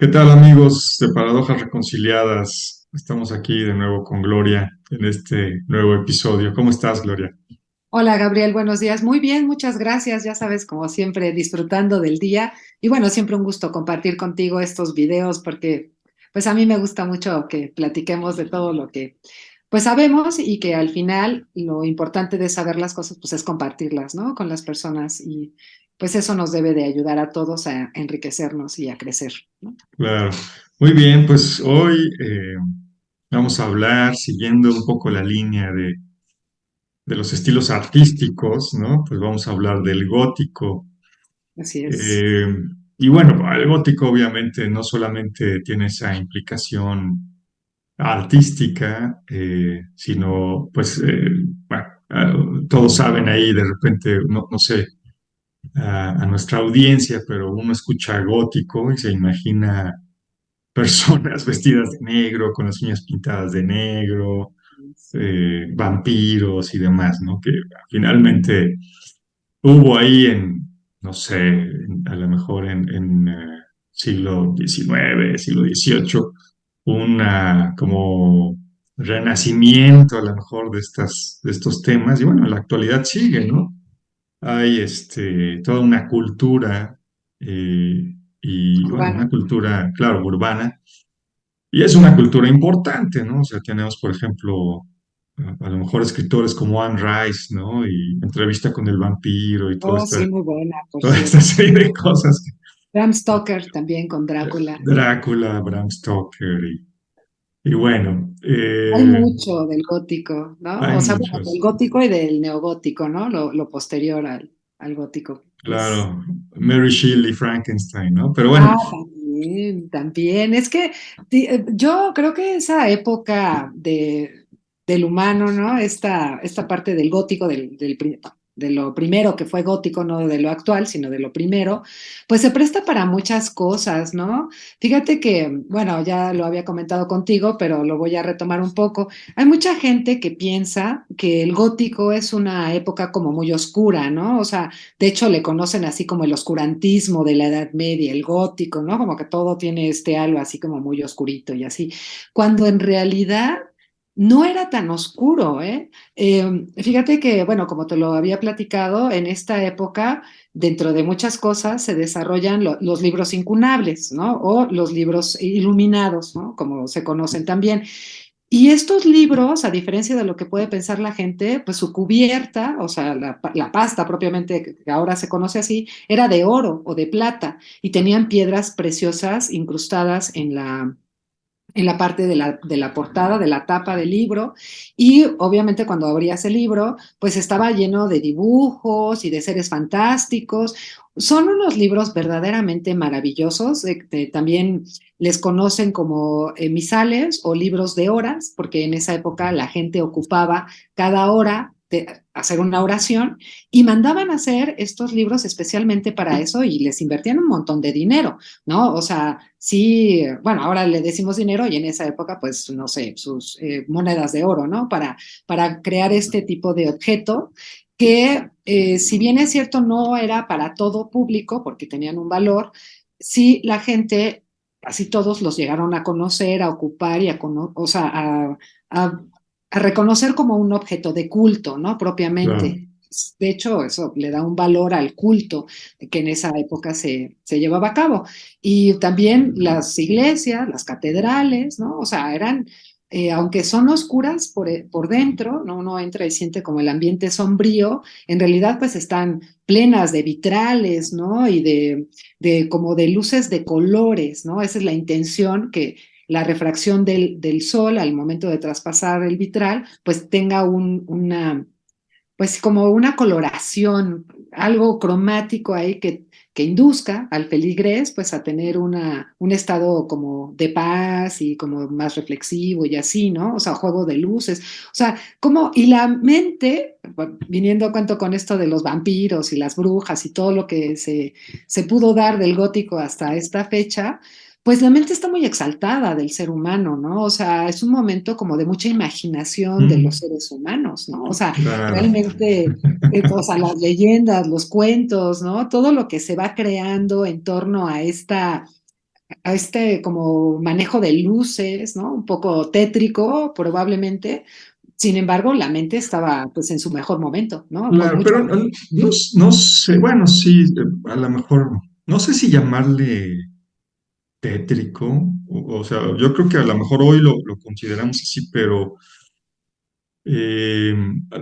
¿Qué tal amigos de Paradojas Reconciliadas? Estamos aquí de nuevo con Gloria en este nuevo episodio. ¿Cómo estás, Gloria? Hola Gabriel, buenos días. Muy bien, muchas gracias. Ya sabes, como siempre, disfrutando del día. Y bueno, siempre un gusto compartir contigo estos videos porque pues a mí me gusta mucho que platiquemos de todo lo que pues sabemos y que al final lo importante de saber las cosas pues es compartirlas, ¿no? Con las personas y pues eso nos debe de ayudar a todos a enriquecernos y a crecer, ¿no? Claro. Muy bien, pues hoy vamos a hablar, siguiendo un poco la línea de los estilos artísticos, ¿no? Pues vamos a hablar del gótico. Así es. Eh, y bueno, el gótico obviamente no solamente tiene esa implicación artística, sino pues, bueno, todos saben ahí de repente, no sé, a nuestra audiencia, pero uno escucha gótico y se imagina personas vestidas de negro, con las uñas pintadas de negro, vampiros y demás, ¿no? Que finalmente hubo ahí no sé, a lo mejor en siglo XIX, siglo XVIII, una como renacimiento a lo mejor de estos temas, y bueno, en la actualidad sigue, ¿no? Hay toda una cultura, y bueno, Urbana. una cultura, claro, urbana, y es una cultura importante, ¿no? O sea, tenemos, por ejemplo, a lo mejor escritores como Anne Rice, ¿no? Y Entrevista con el vampiro y Oh, sí, muy buena, por toda esta cierto. serie de cosas. Bram Stoker también con Drácula. Drácula, Bram Stoker, y bueno, Hay mucho del gótico, ¿no? hay O sea, bueno, del muchos. gótico y del neogótico, ¿no? Lo posterior al gótico. Es... Claro, Mary Shelley, Frankenstein, ¿no? Pero bueno, Ah, también, también. Es que yo creo que esa época del humano, ¿no? Esta parte del gótico, de lo primero que fue gótico, no de lo actual, sino de lo primero, pues se presta para muchas cosas, ¿no? Fíjate que, bueno, ya lo había comentado contigo, pero lo voy a retomar un poco. Hay mucha gente que piensa que el gótico es una época como muy oscura, ¿no? O sea, de hecho, le conocen así como el oscurantismo de la Edad Media, el gótico, ¿no? Como que todo tiene este halo así como muy oscurito y así, cuando en realidad no era tan oscuro, ¿eh? Fíjate que, bueno, como te lo había platicado, en esta época, dentro de muchas cosas, se desarrollan los libros incunables, ¿no? O los libros iluminados, ¿no? Como se conocen también. Y estos libros, a diferencia de lo que puede pensar la gente, pues su cubierta, o sea, la pasta propiamente, que ahora se conoce así, era de oro o de plata y tenían piedras preciosas incrustadas en la parte de la portada, de la tapa del libro, y obviamente cuando abrías el libro, pues estaba lleno de dibujos y de seres fantásticos. Son unos libros verdaderamente maravillosos, también les conocen como misales o libros de horas, porque en esa época la gente ocupaba cada hora de hacer una oración y mandaban a hacer estos libros especialmente para eso y les invertían un montón de dinero, ¿no? O sea, sí, bueno, ahora le decimos dinero y en esa época, pues, no sé, sus monedas de oro, ¿no? Para crear este tipo de objeto que, si bien es cierto, no era para todo público porque tenían un valor, sí la gente, casi todos los llegaron a conocer, a ocupar y o sea, a, a reconocer como un objeto de culto, ¿no? claro. Propiamente. De hecho, eso le da un valor al culto que en esa época se llevaba a cabo. Y también las iglesias, las catedrales, ¿no? O sea, eran, aunque son oscuras por dentro, ¿no? Uno entra y siente como el ambiente sombrío, en realidad pues están plenas de vitrales, ¿no? Y de como de luces de colores, ¿no? Esa es la intención que la refracción del sol al momento de traspasar el vitral, pues tenga pues como una coloración, algo cromático ahí que induzca al feligrés pues a tener un estado como de paz y como más reflexivo y así, ¿no? O sea, juego de luces, o sea, como, y la mente, bueno, viniendo a cuento con esto de los vampiros y las brujas y todo lo que se pudo dar del gótico hasta esta fecha, pues la mente está muy exaltada del ser humano, ¿no? O sea, es un momento como de mucha imaginación de los Mm, seres humanos, ¿no? O sea, claro. realmente, o sea, las leyendas, los cuentos, ¿no? Todo lo que se va creando en torno a este como manejo de luces, ¿no? Un poco tétrico, probablemente. Sin embargo, la mente estaba pues en su mejor momento, ¿no? Con Claro, mucho. pero no, no sé, bueno, sí, a lo mejor, no sé si llamarle tétrico, o sea, yo creo que a lo mejor hoy lo consideramos así, pero eh,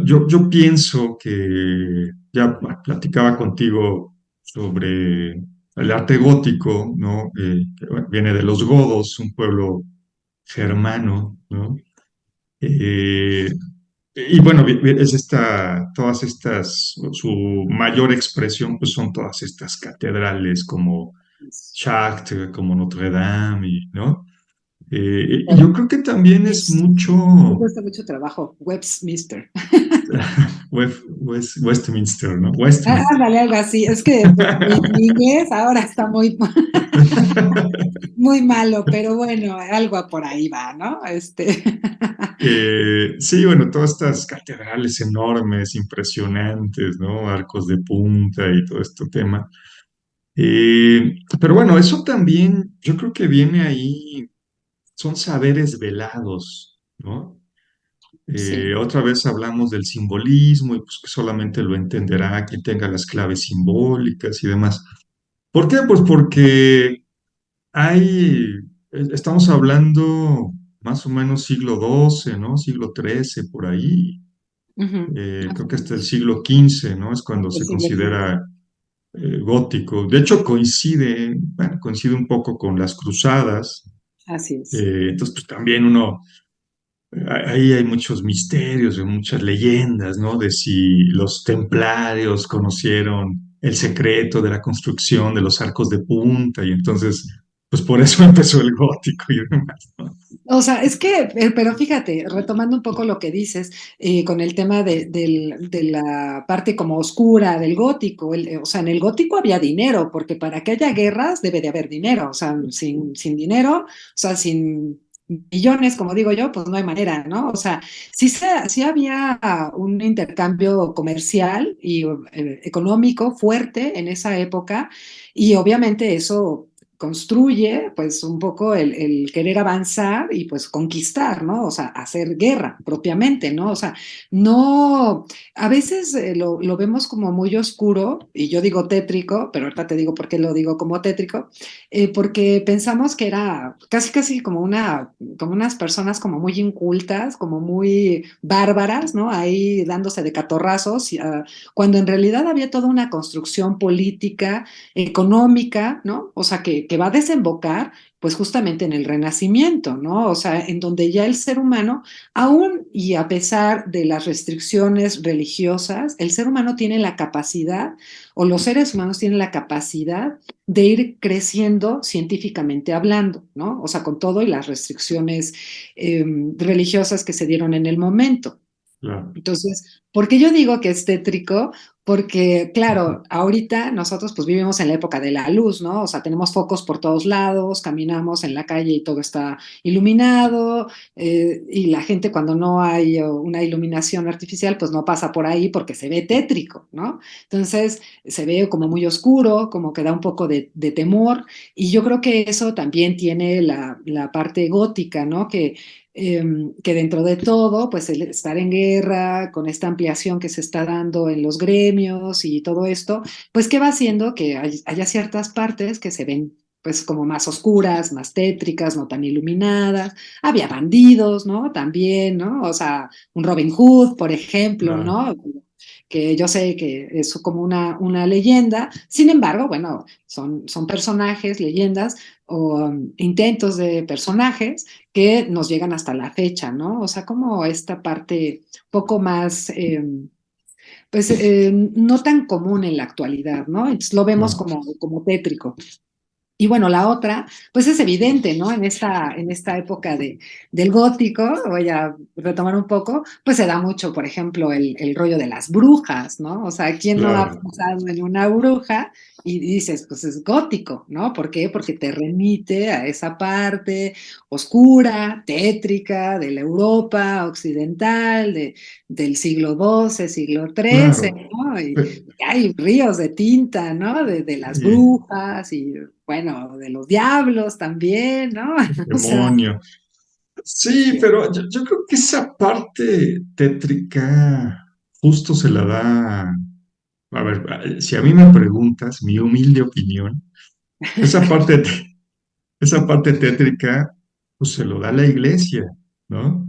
yo pienso que ya platicaba contigo sobre el arte gótico, ¿no? Que, bueno, viene de los godos, un pueblo germano, ¿no? Eh, y bueno, es todas estas, su mayor expresión, pues son todas estas catedrales como Chartres, como Notre Dame, ¿no? Y yo creo que también es Me mucho cuesta mucho trabajo, Westminster. Westminster, ¿no? Westminster. Ándale, algo así. Es que pues, mi inglés ahora está muy, muy malo, pero bueno, algo por ahí va, ¿no? Sí, bueno, todas estas catedrales enormes, impresionantes, ¿no? Arcos de punta y todo este tema. Pero bueno, eso también, yo creo que viene ahí, son saberes velados, ¿no? Sí. Otra vez hablamos del simbolismo y pues que solamente lo entenderá quien tenga las claves simbólicas y demás. ¿Por qué? Pues porque estamos hablando más o menos siglo XII, ¿no? Siglo XIII, por ahí. Ujú. Creo que hasta el siglo XV, ¿no? Es cuando El se siglo XV. considera gótico. De hecho, coincide, bueno, coincide un poco con las cruzadas. Así es. Entonces, pues también ahí hay muchos misterios, muchas leyendas, ¿no? De si los templarios conocieron el secreto de la construcción de los arcos de punta y entonces, pues por eso empezó el gótico y demás, ¿no? O sea, es que, pero fíjate, retomando un poco lo que dices, con el tema de la parte como oscura del gótico, o sea, en el gótico había dinero, porque para que haya guerras debe de haber dinero, o sea, sin dinero, o sea, sin millones, como digo yo, pues no hay manera, ¿no? O sea, sí había un intercambio comercial y económico fuerte en esa época, y obviamente eso construye pues un poco el querer avanzar y pues conquistar, ¿no? O sea, hacer guerra propiamente, ¿no? O sea, no, a veces lo vemos como muy oscuro, y yo digo tétrico, pero ahorita te digo por qué lo digo como tétrico, porque pensamos que era casi casi como unas personas como muy incultas, como muy bárbaras, ¿no? Ahí dándose de catorrazos, cuando en realidad había toda una construcción política económica, ¿no? O sea, que va a desembocar pues justamente en el renacimiento, ¿no? O sea, en donde ya el ser humano, aún y a pesar de las restricciones religiosas, el ser humano tiene la capacidad, o los seres humanos tienen la capacidad de ir creciendo científicamente hablando, ¿no? O sea, con todo y las restricciones religiosas que se dieron en el momento. Claro. Entonces, ¿por qué yo digo que es tétrico? Porque, claro, ahorita nosotros pues vivimos en la época de la luz, ¿no? O sea, tenemos focos por todos lados, caminamos en la calle y todo está iluminado, y la gente cuando no hay una iluminación artificial, pues no pasa por ahí porque se ve tétrico, ¿no? Entonces, se ve como muy oscuro, como que da un poco de temor, y yo creo que eso también tiene la parte gótica, ¿no? Que dentro de todo, pues el estar en guerra, con esta ampliación que se está dando en los gremios y todo esto, pues que va haciendo que haya ciertas partes que se ven pues como más oscuras, más tétricas, no tan iluminadas. Había bandidos, ¿no? También, ¿no? O sea, un Robin Hood, por ejemplo, Claro. ¿no? Que yo sé que es como una leyenda, sin embargo, bueno, son personajes, leyendas o intentos de personajes que nos llegan hasta la fecha, ¿no? O sea, como esta parte poco más, pues, no tan común en la actualidad, ¿no? Entonces lo vemos Claro. como tétrico. Y bueno, la otra, pues es evidente, ¿no? En esta época del gótico, voy a retomar un poco, pues se da mucho, por ejemplo, el rollo de las brujas, ¿no? O sea, ¿quién no ha Claro. pensado en una bruja? y dices, pues es gótico, ¿no? ¿Por qué? Porque te remite a esa parte oscura, tétrica de la Europa occidental, del siglo XII, siglo XIII, Claro. ¿no? Pe- Y hay ríos de tinta, ¿no? De las y brujas y, bueno, de los diablos también, ¿no? el O sea, demonio. Sí, sí, pero yo creo que esa parte tétrica justo se la da. A ver, si a mí me preguntas, mi humilde opinión, esa parte, esa parte tétrica, pues se lo da la iglesia, ¿no?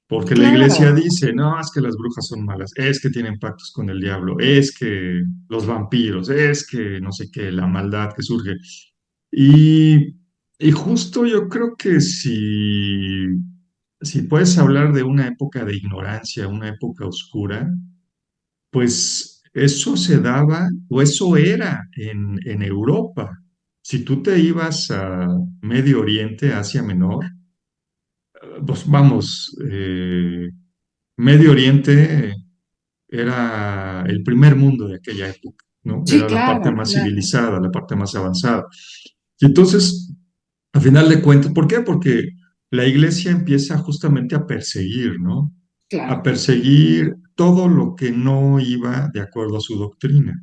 Porque la iglesia claro, dice, no, es que las brujas son malas, es que tienen pactos con el diablo, es que los vampiros, es que no sé qué, la maldad que surge. Y, y justo yo creo que si puedes hablar de una época de ignorancia, una época oscura, pues eso se daba o eso era en Europa. Si tú te ibas a Medio Oriente, Asia Menor, pues vamos, Medio Oriente era el primer mundo de aquella época, ¿no? sí, Era la parte claro, más claro, civilizada, la parte más avanzada. Y entonces, a final de cuentas, ¿por qué? Porque la iglesia empieza justamente a perseguir, ¿no? A claro, perseguir todo lo que no iba de acuerdo a su doctrina.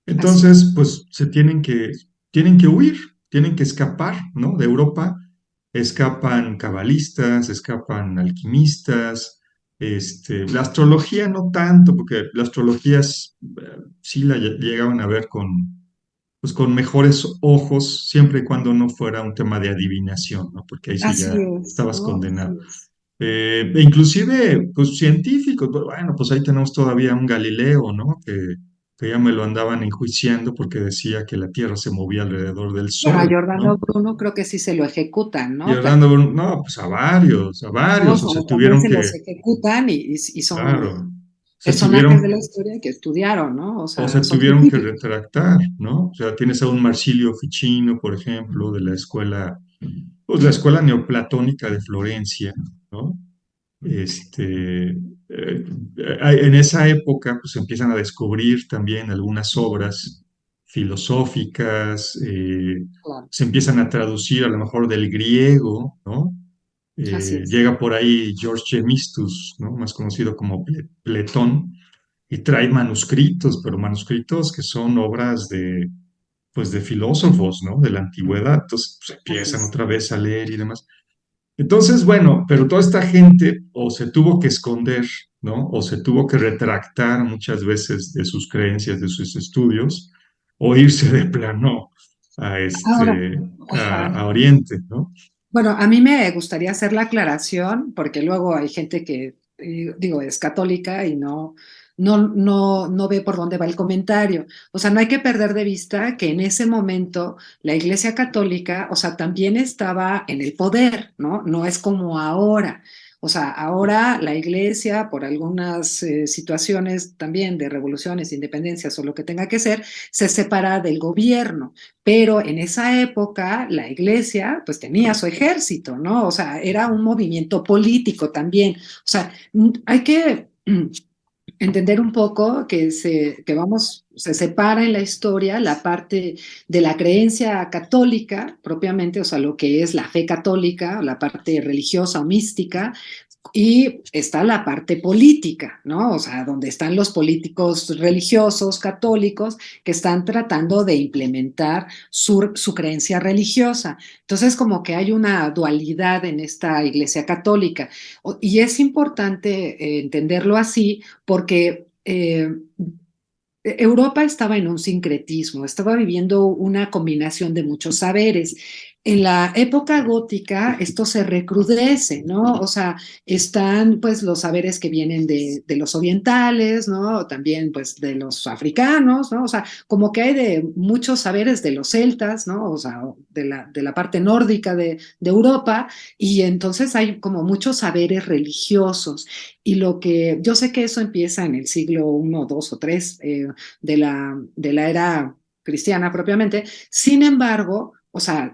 así, Entonces, pues se tienen que huir, tienen que escapar, ¿no? De Europa. Escapan cabalistas, escapan alquimistas, la astrología no tanto, porque la astrología sí la llegaban a ver pues, con mejores ojos, siempre y cuando no fuera un tema de adivinación, ¿no? Porque ahí sí así ya es, estabas ¿no? condenado. Así es. E inclusive, pues científicos, pues, bueno, pues ahí tenemos todavía un Galileo, ¿no? Que ya me lo andaban enjuiciando porque decía que la Tierra se movía alrededor del Bueno, a Sol, Giordano ¿no? Bruno creo que sí se lo ejecutan, Y ¿no? Orlando Bloom, no, pues a O varios, o sea, se también tuvieron se los que, ejecutan y claro, son se personajes de la tuvieron, historia que estudiaron, ¿no? O o se sea, son tuvieron que científicos. retractar, ¿no? O sea, tienes a un Marsilio Ficino, por ejemplo, de la escuela, pues la escuela neoplatónica de Florencia, ¿no? En esa época, pues empiezan a descubrir también algunas obras filosóficas, Claro, se empiezan a traducir a lo mejor del griego, ¿no? así es. Llega por ahí George Gemistus, ¿no? Más conocido como Pletón, y trae manuscritos, pero manuscritos que son obras pues de filósofos, ¿no? De la antigüedad. Entonces, pues, Así empiezan es. otra vez a leer y demás. Entonces, bueno, pero toda esta gente o se tuvo que esconder, ¿no? O se tuvo que retractar muchas veces de sus creencias, de sus estudios, o irse de plano a, Ahora, a ajá. Oriente, ¿no? Bueno, a mí me gustaría hacer la aclaración, porque luego hay gente que, digo, es católica y no ve por dónde va el comentario. O sea, no hay que perder de vista que en ese momento la Iglesia Católica, o sea, también estaba en el poder, ¿no? No es como ahora. O sea, ahora la Iglesia, por algunas situaciones también de revoluciones, independencias o lo que tenga que ser, se separa del gobierno, pero en esa época la iglesia pues tenía su ejército, ¿no? O sea, era un movimiento político también. O sea, hay que entender un poco que vamos, se separa en la historia la parte de la creencia católica propiamente, o sea, lo que es la fe católica, la parte religiosa o mística, y está la parte política, ¿no? O sea, donde están los políticos religiosos, católicos, que están tratando de implementar su creencia religiosa. Entonces, como que hay una dualidad en esta iglesia católica. Y es importante entenderlo así porque Europa estaba en un sincretismo, estaba viviendo una combinación de muchos saberes. En la época gótica esto se recrudece, ¿no? O sea, están pues los saberes que vienen de los orientales, ¿no? También pues de los africanos, ¿no? O sea, como que hay de muchos saberes de los celtas, ¿no? O sea, de la parte nórdica de Europa, y entonces hay como muchos saberes religiosos. Y lo que yo sé que eso empieza en el siglo I, II o III de la era cristiana propiamente. Sin embargo, o sea,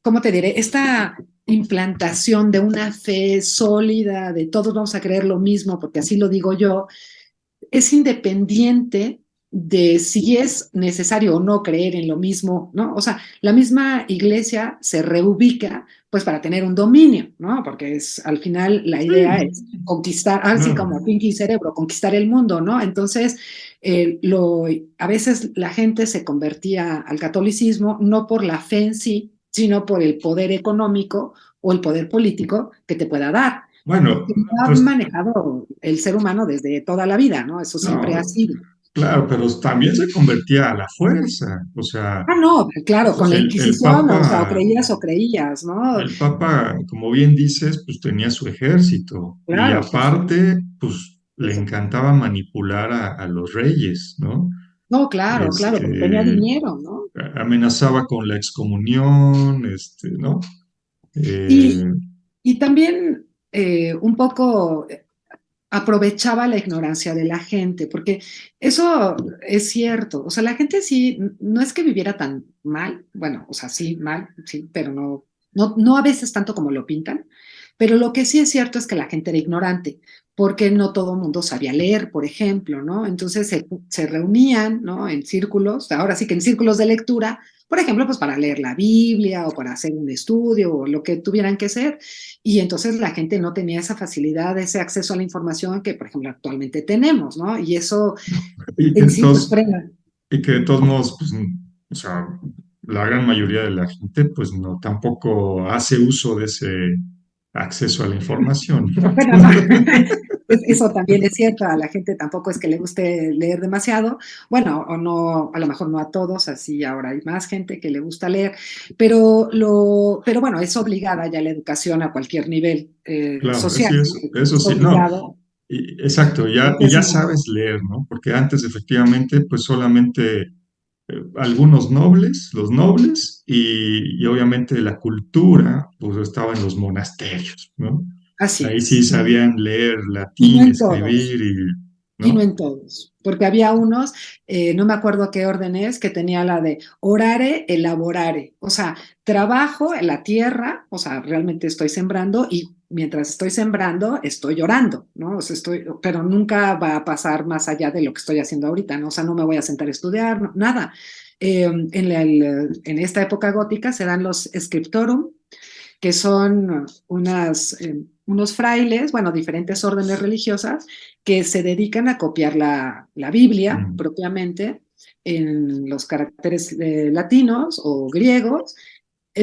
¿cómo te diré? Esta implantación de una fe sólida, de todos vamos a creer lo mismo, porque así lo digo yo, es independiente de si es necesario o no creer en lo mismo, ¿no? O sea, la misma iglesia se reubica pues para tener un dominio, ¿no? Porque es al final la idea Sí, es conquistar, así claro. como Pinky Cerebro, conquistar el mundo, ¿no? Entonces, a veces la gente se convertía al catolicismo no por la fe en sí, sino por el poder económico o el poder político que te pueda dar. Bueno, Que lo ha pues manejado el ser humano desde toda la vida, ¿no? Eso siempre ha no, sido. claro, pero también se convertía a la fuerza. O sea, Ah, no, claro, con pues la el Inquisición, Papa, o creías, ¿no? el Papa, como bien dices, pues tenía su ejército y Claro, por supuesto. aparte, pues le encantaba manipular a los reyes, ¿no? No, claro, claro, porque tenía Este, dinero, ¿no? amenazaba con la excomunión, ¿no? Y, Eh, y también un poco aprovechaba la ignorancia de la gente, porque eso es cierto. O sea, la gente sí, no es que viviera tan mal, bueno, o sea, sí, mal, sí, pero no a veces tanto como lo pintan. Pero lo que sí es cierto es que la gente era ignorante, porque no todo el mundo sabía leer, por ejemplo, ¿no? Entonces se reunían, ¿no? En círculos, ahora sí que en círculos de lectura, por ejemplo, pues para leer la Biblia o para hacer un estudio o lo que tuvieran que hacer. Y entonces la gente no tenía esa facilidad, ese acceso a la información que, por ejemplo, actualmente tenemos, ¿no? Y eso y, que en sí, pues entonces, frena. y que de todos modos, pues, o sea, la gran mayoría de la gente, pues no, tampoco hace uso de ese acceso a la información, ¿no? Bueno, no, eso también es cierto, a la gente tampoco es que le guste leer demasiado, bueno, o no, a lo mejor no a todos, así ahora hay más gente que le gusta leer, pero bueno, es obligada ya la educación a cualquier nivel Claro, social, sí, ¿no? eso Es sí, no, obligado, exacto, y entonces ya no, sabes leer, ¿no? Porque antes efectivamente, pues solamente algunos nobles, los nobles, y obviamente la cultura, pues estaba en los monasterios, ¿no? así Ahí sí es, sabían leer y no latín, en todos. escribir, Y no ¿no? en todos, porque había unos, no me acuerdo qué orden es, que tenía la de orare, elaborare, o sea, trabajo en la tierra, o sea, realmente estoy sembrando y mientras estoy sembrando estoy llorando, ¿no? O sea, pero nunca va a pasar más allá de lo que estoy haciendo ahorita, ¿no? O sea, no me voy a sentar a estudiar, nada. En esta época gótica se dan los scriptorum, que son unos frailes, bueno, diferentes órdenes religiosas que se dedican a copiar la Biblia Mm. propiamente en los caracteres latinos o griegos,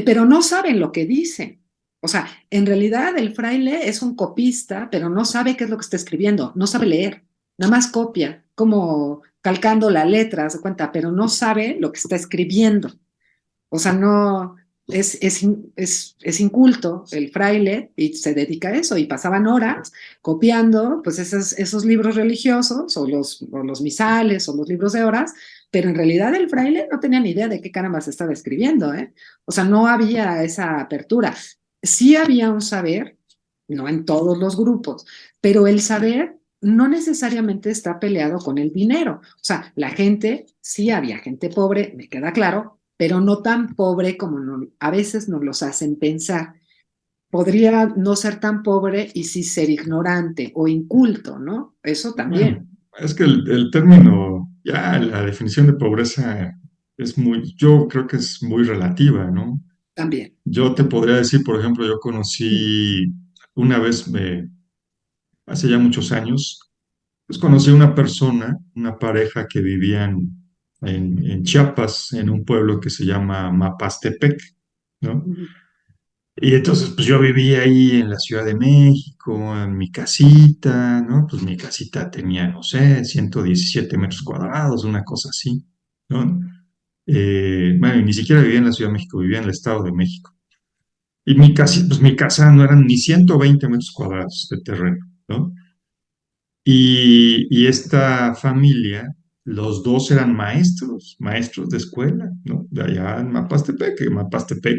pero no saben lo que dice. O sea, en realidad el fraile es un copista, pero no sabe qué es lo que está escribiendo, no sabe leer, nada más copia, como calcando la letra, se cuenta, pero no sabe lo que está escribiendo. O sea, no, es inculto el fraile y se dedica a eso. Y pasaban horas copiando pues esos libros religiosos o los misales o los libros de horas, pero en realidad el fraile no tenía ni idea de qué caramba se estaba escribiendo, ¿eh? O sea, no había esa apertura. Sí había un saber, no en todos los grupos, pero el saber no necesariamente está peleado con el dinero. O sea, la gente, sí había gente pobre, me queda claro, pero no tan pobre como a veces nos los hacen pensar. Podría no ser tan pobre y sí ser ignorante o inculto, ¿no? Eso Bueno, también, es que el término, ya la definición de pobreza es muy, yo creo que es muy relativa, ¿no? también. Yo te podría decir, por ejemplo, yo conocí una vez, hace ya muchos años, pues conocí a una persona, una pareja que vivían en Chiapas, en un pueblo que se llama Mapastepec, ¿no? Ujú. Y entonces, pues yo vivía ahí en la Ciudad de México, en mi casita, ¿no? Pues mi casita tenía, no sé, 117 metros cuadrados, una cosa así, ¿no? Bueno, y ni siquiera vivía en la Ciudad de México, vivía en el Estado de México. Y pues mi casa no eran ni 120 metros cuadrados de terreno, ¿no? Y esta familia, los dos eran maestros, maestros de escuela, ¿no? De allá en Mapastepec, que Mapastepec,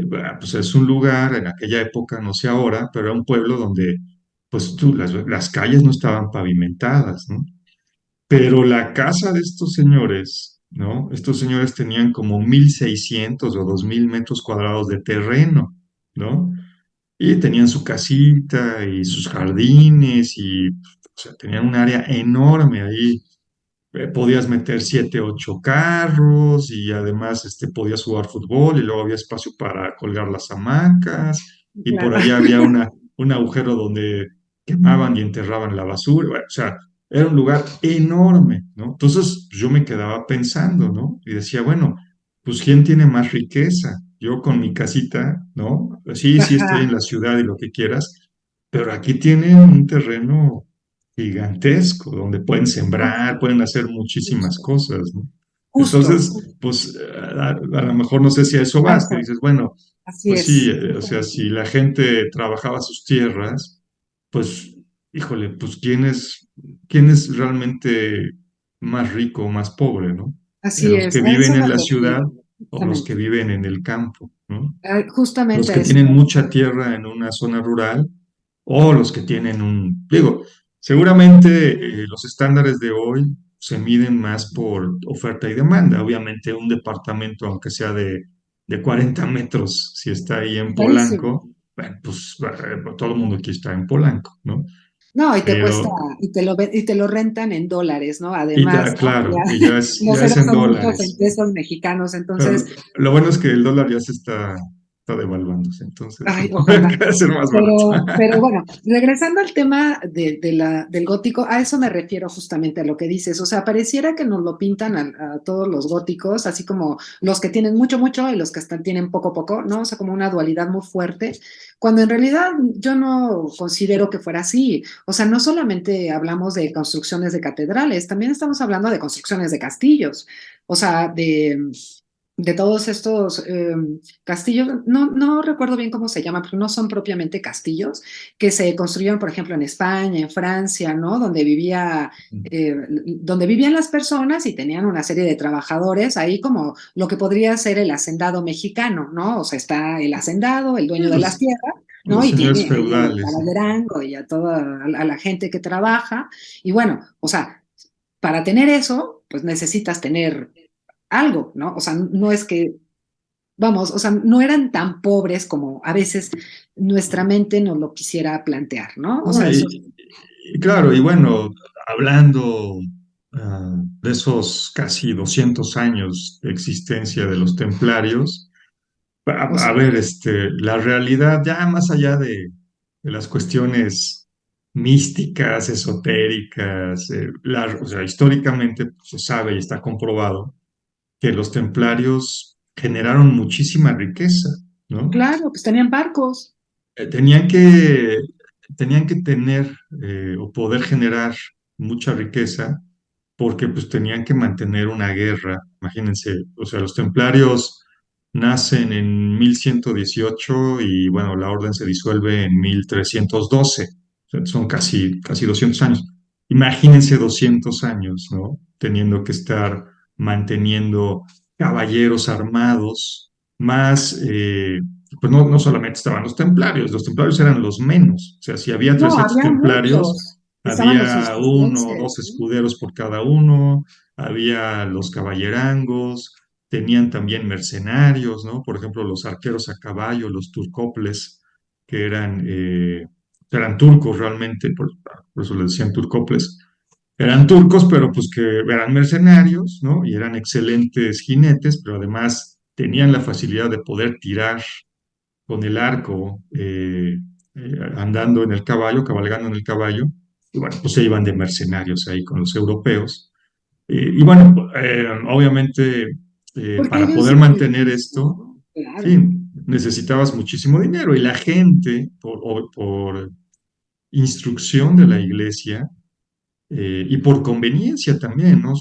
bueno, pues es un lugar en aquella época, no sé ahora, pero era un pueblo donde, pues tú, las calles no estaban pavimentadas, ¿no? Pero la casa de estos señores, ¿no? Estos señores tenían como 1,600 o 2,000 metros cuadrados de terreno, ¿no? Y tenían su casita y sus jardines y, o sea, tenían un área enorme ahí podías meter 7, 8 carros y además podías jugar fútbol y luego había espacio para colgar las hamacas y por Claro. allá había un agujero donde quemaban y enterraban la basura. Bueno, o sea, era un lugar enorme, ¿no? Entonces yo me quedaba pensando, ¿no? Y decía, bueno, pues ¿quién tiene más riqueza? Yo con mi casita, ¿no? Sí, sí estoy en Ajá, la ciudad y lo que quieras, pero aquí tienen un terreno gigantesco, donde pueden sembrar, justo, pueden hacer muchísimas justo, cosas, ¿no? justo, Entonces, pues a lo mejor no sé si a eso a vas, que eso, dices, bueno, así pues sí, es. o sea, si la gente trabajaba sus tierras, pues, híjole, pues ¿quién es realmente más rico o más pobre, ¿no? Así ¿Los es, que a viven eso en me la ciudad refiero, o los que justamente. viven en el campo, ¿no? Los Justamente a que eso. tienen mucha tierra en una zona rural o los que tienen digo, seguramente los estándares de hoy se miden más por oferta y demanda. Obviamente un departamento, aunque sea de 40 metros, si está ahí en Carísimo. Polanco, bueno, pues todo el mundo aquí está en Polanco, ¿no? No, y te cuesta, Pero, y te lo rentan en dólares, ¿no? Además, ¿no? claro, y Ya, ya es, los ya es ceros en son muchos en dólares. pesos mexicanos, Pero entonces, lo bueno es que el dólar ya se está devaluándose, entonces ay, puede ojalá. ser más barato. Pero bueno, regresando al tema del gótico, a eso me refiero justamente a lo que dices. O sea, pareciera que nos lo pintan a todos los góticos, así como los que tienen mucho, mucho y los que están, tienen poco, poco, ¿no? O sea, como una dualidad muy fuerte, cuando en realidad yo no considero que fuera así. O sea, no solamente hablamos de construcciones de catedrales, también estamos hablando de construcciones de castillos. O sea, de todos estos castillos, no recuerdo bien cómo se llama, pero no son propiamente castillos, que se construyeron, por ejemplo, en España, en Francia, ¿no? Donde vivían las personas y tenían una serie de trabajadores, ahí como lo que podría ser el hacendado mexicano, ¿no? O sea, está el hacendado, el dueño de las Los, tierras, ¿no? los Y señores tiene ahí al feudales, ¿no? caballerango y a toda a la gente que trabaja. Y bueno, o sea, para tener eso, pues necesitas tener algo, ¿no? O sea, no es que, vamos, o sea, no eran tan pobres como a veces nuestra mente nos lo quisiera plantear, ¿no? O No, sea, eso, y claro, y bueno, hablando de esos casi 200 años de existencia de los templarios, o a sea, ver, la realidad, ya más allá de las cuestiones místicas, esotéricas, o sea, históricamente pues, se sabe y está comprobado que los templarios generaron muchísima riqueza, ¿no? claro, pues tenían barcos, eh, tenían que, tenían que tener o poder generar mucha riqueza porque pues tenían que mantener una guerra. Imagínense, o sea, los templarios nacen en 1118 y bueno, la orden se disuelve en 1312. O sea, son casi 200 años. Imagínense 200 años, ¿no? Teniendo que estar manteniendo caballeros armados, más pues no solamente estaban los templarios eran los menos, o sea, si había no, 300 había templarios, muchos, estaban los había uno o hispalenses, dos ¿no? escuderos por cada uno, había los caballerangos, tenían también mercenarios, ¿no? Por ejemplo, los arqueros a caballo, los turcoples, que eran turcos realmente, por eso les decían turcoples, eran turcos, pero pues que eran mercenarios, ¿no? Y eran excelentes jinetes, pero además tenían la facilidad de poder tirar con el arco, andando en el caballo, cabalgando en el caballo, y bueno, pues se iban de mercenarios ahí con los europeos. Y bueno, obviamente Porque para ellos poder mantener esto, ¿no? Claro. sí, necesitabas muchísimo dinero y la gente, por instrucción de la iglesia, y por conveniencia también, ¿no?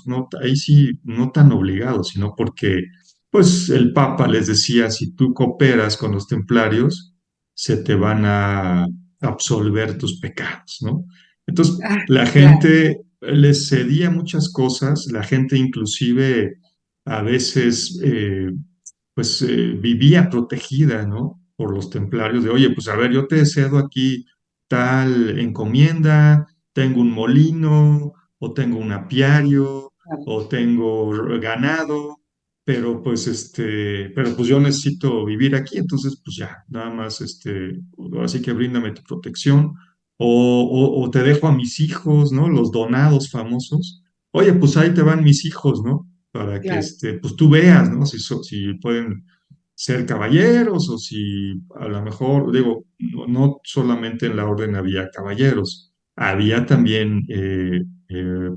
Ahí sí, no tan obligado, sino porque, pues, el Papa les decía, si tú cooperas con los templarios, se te van a absolver tus pecados, ¿no? Entonces, Ah, la claro. gente les cedía muchas cosas, la gente inclusive a veces, pues, vivía protegida, ¿no? Por los templarios, de, oye, pues, a ver, yo te cedo aquí tal encomienda, tengo un molino, o tengo un apiario, Claro. o tengo ganado, pero pues yo necesito vivir aquí, entonces pues ya, nada más, así que bríndame tu protección, o te dejo a mis hijos, ¿no? Los donados famosos, oye, pues ahí te van mis hijos, ¿no? Para que claro. pues tú veas, ¿no? Si pueden ser caballeros o si a lo mejor, digo, no solamente en la orden había caballeros, había también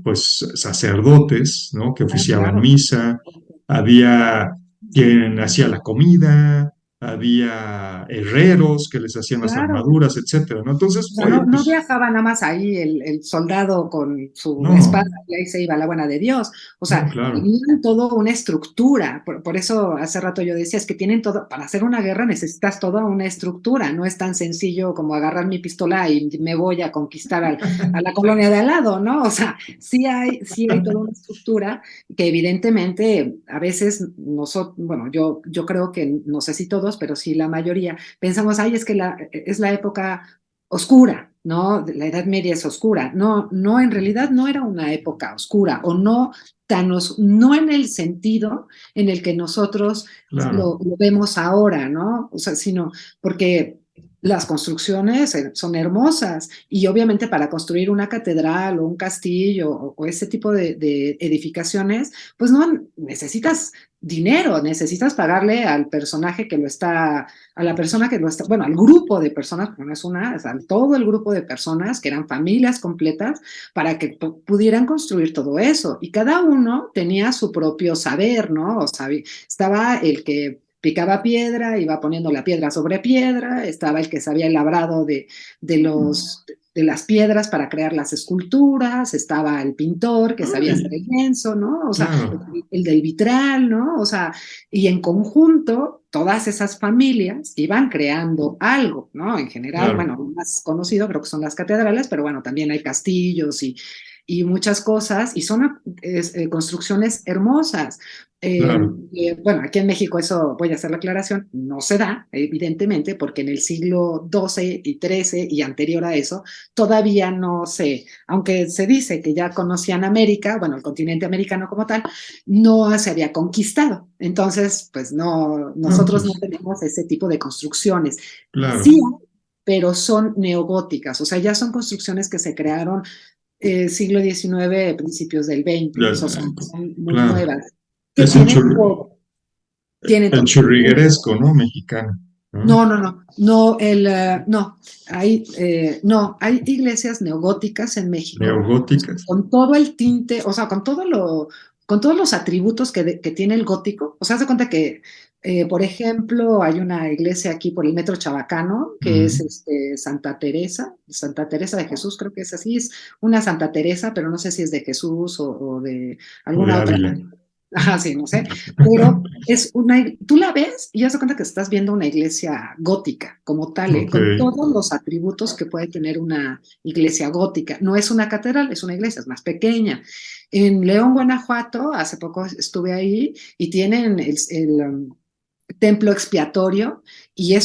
pues sacerdotes, ¿no? Que Ah, oficiaban claro. misa, había quien hacía la comida, había herreros que les hacían las Claro. armaduras, etcétera, ¿no? O Entonces, sea, oye, no pues viajaba nada más ahí el soldado con su espada no, y ahí se iba la buena de Dios. O no, sea, claro, tenían todo una estructura. Por eso hace rato yo decía, es que tienen todo, para hacer una guerra necesitas toda una estructura. No es tan sencillo como agarrar mi pistola y me voy a conquistar a la colonia de al lado, ¿no? O sea, sí hay toda una estructura que evidentemente a veces nosotros, bueno, yo creo que no sé si todos, pero sí la mayoría, pensamos, ay, es que es la época oscura, ¿no? La Edad Media es oscura. No, no, en realidad no era una época oscura, o no no en el sentido en el que nosotros claro, lo vemos ahora, ¿no? O sea, sino porque las construcciones son hermosas y obviamente para construir una catedral o un castillo o ese tipo de edificaciones, pues no necesitas dinero, necesitas pagarle al personaje que lo está, a la persona que lo está, bueno, al grupo de personas, porque no es una, o sea, todo el grupo de personas que eran familias completas para que pudieran construir todo eso. Y cada uno tenía su propio saber, ¿no? O sea, estaba el que picaba piedra, iba poniendo la piedra sobre piedra, estaba el que sabía el labrado de de las piedras para crear las esculturas, estaba el pintor que sabía hacer ay, el lienzo, ¿no? O sea, claro, el del vitral, ¿no? O sea, y en conjunto, todas esas familias iban creando algo, ¿no? En general, claro, bueno, lo más conocido creo que son las catedrales, pero bueno, también hay castillos y muchas cosas, y son construcciones hermosas. claro, Bueno, aquí en México eso, voy a hacer la aclaración, no se da, evidentemente, porque en el siglo XII y XIII y anterior a eso, todavía no se, aunque se dice que ya conocían América, bueno, el continente americano como tal, no se había conquistado. Entonces, pues no, no, nosotros no pues, tenemos ese tipo de construcciones. Sí, claro, pero son neogóticas, o sea, ya son construcciones que se crearon siglo XIX, principios del XX, ya, o sea, son muy claro, nuevas, que es el, tienen todo, tienen el todo. churrigueresco, ¿no? Mexicano, ¿no? No, no, hay iglesias neogóticas en México Neogóticas, con todo el tinte, o sea, con todos los atributos que tiene el gótico. O sea, haz de cuenta que, por ejemplo, hay una iglesia aquí por el Metro Chabacano, que es mm, Santa Teresa de Jesús, creo que es así, es una Santa Teresa, pero no sé si es de Jesús o de o de alguna otra. Ávila. Ajá, sí, no sé, pero tú la ves y ya se cuenta que estás viendo una iglesia gótica como tal, Ok, con todos los atributos que puede tener una iglesia gótica. No es una catedral, es una iglesia, es más pequeña. En León, Guanajuato, hace poco estuve ahí y tienen templo expiatorio y mm,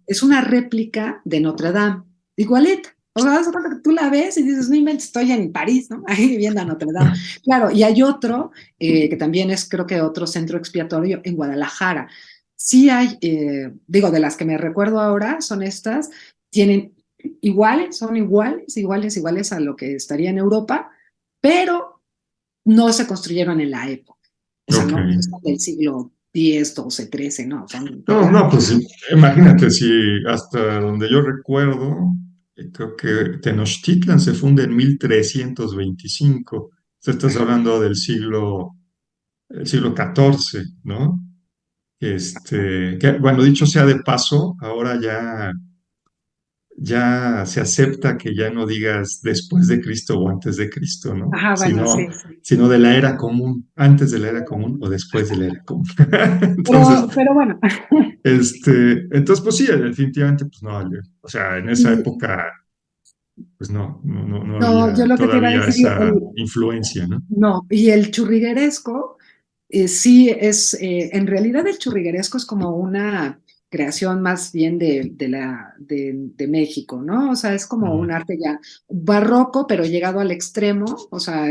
es una réplica de Notre Dame, igualita. O sea, haz de cuenta que tú la ves y dices, no inventes, estoy en París, ¿no? Ahí viendo a Notre Dame. Claro, y hay otro, que también es, creo que otro centro expiatorio en Guadalajara. Sí hay, digo, de las que me recuerdo ahora, son estas, tienen iguales, son iguales a lo que estaría en Europa, pero no se construyeron en la época. O sea, ok. no son del siglo X, XII, XIII, no, son No, todavía. no, pues sí, imagínate si hasta donde yo recuerdo, creo que Tenochtitlan se funda en 1325. Estás hablando del el siglo XIV, ¿no? Bueno, dicho sea de paso, ahora ya se acepta que ya no digas después de Cristo o antes de Cristo, ¿no? Ajá, bueno, sí, sí. Sino de la era común, antes de la era común o después de la era común. Entonces, Pero bueno, entonces, pues sí, definitivamente, pues no, o sea, en esa y época, pues no no, yo había lo que te iba a todavía decir, esa influencia, ¿no? no, y el churrigueresco, sí es, en realidad el churrigueresco es como una creación más bien de México, ¿no? O sea, es como un Mm. arte ya barroco, pero llegado al extremo, o sea,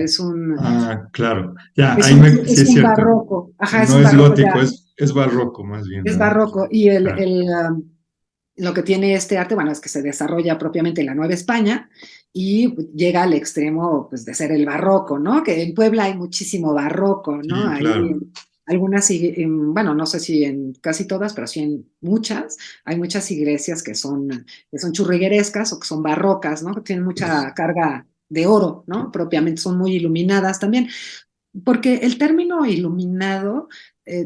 Ah, claro, ya, ahí sí es es un cierto. barroco, ajá, es No un es barroco gótico, ya, es barroco más bien, es ¿no? barroco. Y Ah, lo que tiene este arte, bueno, es que se desarrolla propiamente en la Nueva España y llega al extremo, pues, de ser el barroco, ¿no? Que en Puebla hay muchísimo barroco, ¿no? Sí, Ahí claro. algunas, bueno, no sé si en casi todas, pero sí en muchas, hay muchas iglesias que son churriguerescas o que son barrocas, ¿no? Que tienen mucha carga de oro, ¿no? Propiamente son muy iluminadas también. Porque el término iluminado,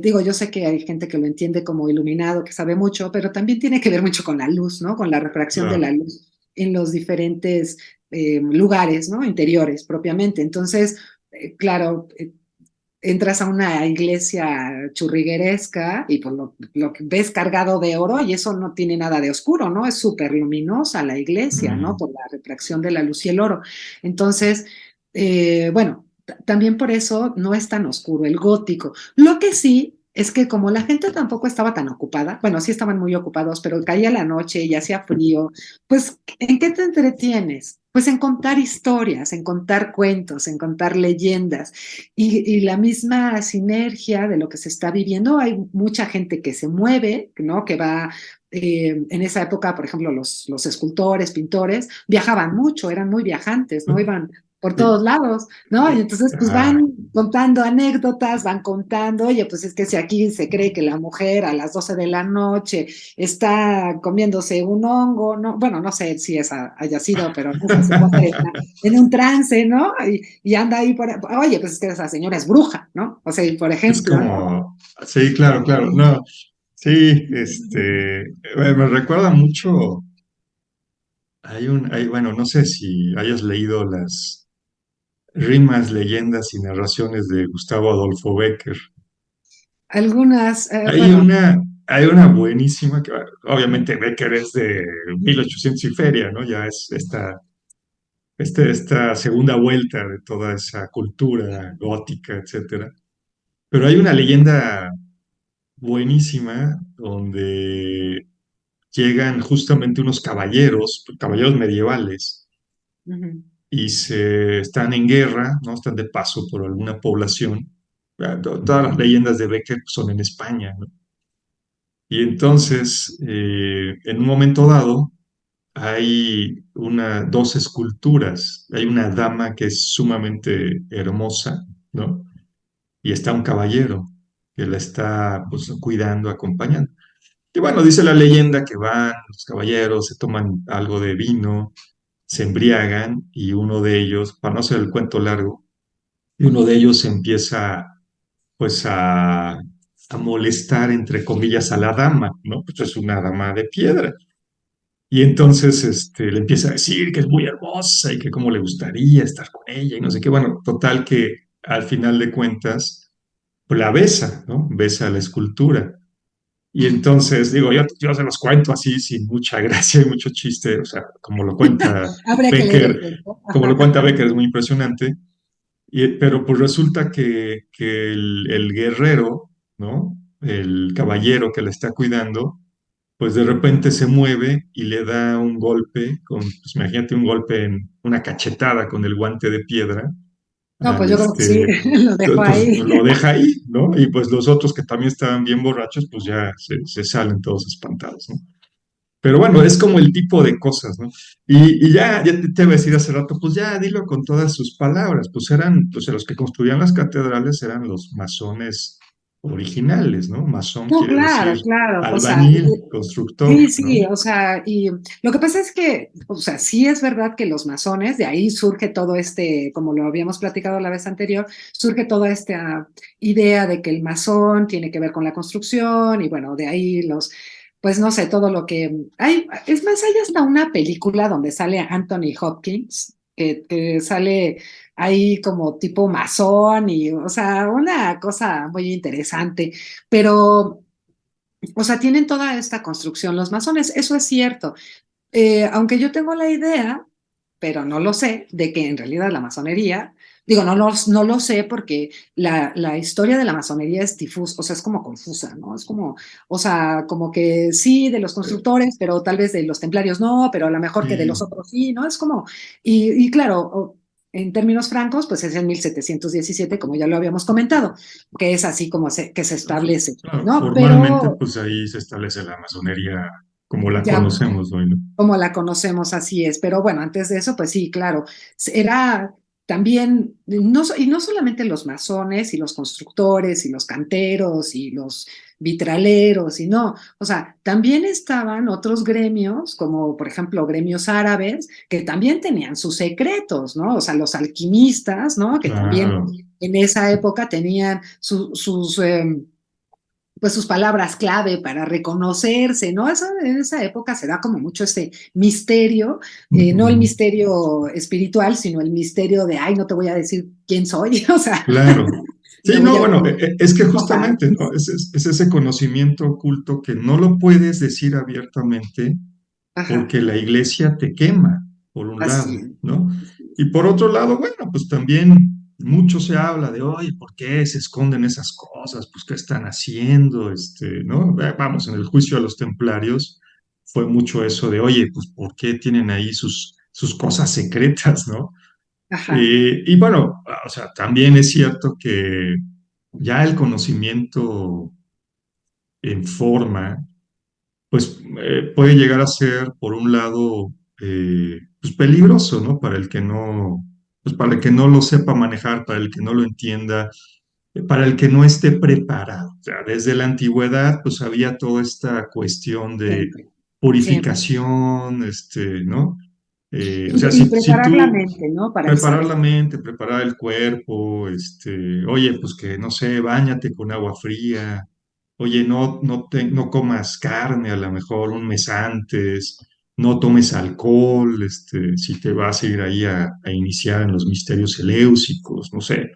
digo, yo sé que hay gente que lo entiende como iluminado, que sabe mucho, pero también tiene que ver mucho con la luz, ¿no? Con la refracción de la Claro. luz en los diferentes lugares, ¿no? Interiores propiamente. Entonces, claro, entras a una iglesia churrigueresca y pues lo que ves cargado de oro y eso no tiene nada de oscuro, ¿no? Es súper luminosa la iglesia, ¿no? Mm, Por la refracción de la luz y el oro. Entonces, bueno, también por eso no es tan oscuro el gótico. Lo que sí es que como la gente tampoco estaba tan ocupada, bueno, sí estaban muy ocupados, pero caía la noche y hacía frío, pues ¿en qué te entretienes? Pues en contar historias, en contar cuentos, en contar leyendas y la misma sinergia de lo que se está viviendo. Hay mucha gente que se mueve, ¿no? Que va, en esa época, por ejemplo, los escultores, pintores, viajaban mucho, eran muy viajantes, ¿no? Iban por y- todos lados, ¿no? Y entonces, pues ajá. van contando anécdotas, van contando, oye, pues es que si aquí se cree que la mujer a las 12 de la noche está comiéndose un hongo, ¿no? Bueno, no sé si esa haya sido, pero esa su mujer está en un trance, ¿no? Y anda ahí oye, pues es que esa señora es bruja, ¿no? O sea, y por Es ejemplo, ¿no? como, sí, claro, claro, no, sí, me recuerda mucho, bueno, no sé si hayas leído las rimas, leyendas y narraciones de Gustavo Adolfo Bécquer. Algunas, Hay bueno, una, hay una buenísima, que obviamente Bécquer es de 1800 y feria, ¿no? Ya es esta segunda vuelta de toda esa cultura gótica, etcétera. Pero hay una leyenda buenísima donde llegan justamente unos caballeros medievales, ujú. y se están en guerra, ¿no? Están de paso por alguna población. Todas las leyendas de Becker son en España, ¿no? Y entonces, en un momento dado, hay dos esculturas. Hay una dama que es sumamente hermosa, ¿no? Y está un caballero que la está, pues, cuidando, acompañando. Y bueno, dice la leyenda que van los caballeros, se toman algo de vino, se embriagan y uno de ellos, para no hacer el cuento largo, y uno de ellos empieza pues a molestar, entre comillas, a la dama, ¿no? Pues es una dama de piedra. Y entonces le empieza a decir que es muy hermosa y que cómo le gustaría estar con ella y no sé qué. Bueno, total que al final de cuentas, pues la besa, ¿no? Besa la escultura. Y entonces, digo, yo se los cuento así, sin mucha gracia y mucho chiste, o sea, Habría que leer el Becker, cuento. como lo cuenta Becker, es muy impresionante. Pero pues resulta que el guerrero, ¿no? El caballero que le está cuidando, pues de repente se mueve y le da un golpe, pues imagínate un golpe en una cachetada con el guante de piedra, No, al pues yo creo que sí, lo dejo pues ahí. lo deja ahí, ¿no? Y pues los otros que también estaban bien borrachos, pues ya se salen todos espantados, ¿no? Pero bueno, es como el tipo de cosas, ¿no? Y ya te iba a decir hace rato, pues ya dilo con todas sus palabras, pues los que construían las catedrales eran los masones originales, ¿no? Masón No, quiere decir claro, claro, o sea, albañil, constructor, sí, ¿no? sí, o sea, y lo que pasa es que, o sea, sí es verdad que los masones, de ahí surge todo este, como lo habíamos platicado la vez anterior, surge toda esta idea de que el masón tiene que ver con la construcción y bueno, de ahí pues no sé, todo lo que hay, es más, hay hasta una película donde sale Anthony Hopkins, que sale ahí como tipo masón y, o sea, una cosa muy interesante, pero... O sea, tienen toda esta construcción los masones, eso es cierto. Aunque yo tengo la idea, pero no lo sé, de que en realidad la masonería, digo, no lo sé porque la historia de la masonería es difusa, o sea, es como confusa, ¿no? Es como, o sea, como que sí de los constructores, pero tal vez de los templarios no, pero a lo mejor que de los Y otros sí, ¿no? Es como, y claro, en términos francos, pues es en 1717, como ya lo habíamos comentado, que es así como que se establece, claro, ¿no? formalmente, Pero pues ahí se establece la masonería como la Ya conocemos hoy, ¿no? como la conocemos, así es. Pero bueno, antes de eso, pues sí, claro, era también, y no solamente los masones y los constructores y los canteros y los vitraleros, y no, o sea, también estaban otros gremios, como por ejemplo gremios árabes, que también tenían sus secretos, ¿no? O sea, los alquimistas, ¿no? Que también Claro, en esa época tenían pues sus palabras clave para reconocerse, ¿no? Eso, en esa época se da como mucho ese misterio, no el ujú, misterio espiritual, sino el misterio de, ay, no te voy a decir quién soy, o sea, claro. me Sí, voy no, a bueno, ver, es que o sea, justamente, ¿no? Es ese conocimiento oculto que no lo puedes decir abiertamente ajá, porque la iglesia te quema, por un así lado, es. ¿no? Así es. Y por otro lado, bueno, pues también mucho se habla de, oye, ¿por qué se esconden esas cosas? Pues, ¿qué están haciendo? ¿No? Vamos, en el juicio a los templarios fue mucho eso de, oye, pues, ¿por qué tienen ahí sus cosas secretas, ¿no? Ajá, Y bueno, o sea, también es cierto que ya el conocimiento en forma pues puede llegar a ser, por un lado, pues peligroso, ¿no? Para el que no, pues para el que no lo sepa manejar, para el que no lo entienda, para el que no esté preparado. O sea, desde la antigüedad, pues había toda esta cuestión de siempre, siempre. purificación, ¿no? O sea, si Preparar la tú mente, ¿no? Para el preparar saber. la mente, preparar el cuerpo, oye, pues que no sé, báñate con agua fría, oye, no comas carne a lo mejor un mes antes, no tomes alcohol, si te vas a ir ahí a iniciar en los misterios eleusis, no sé,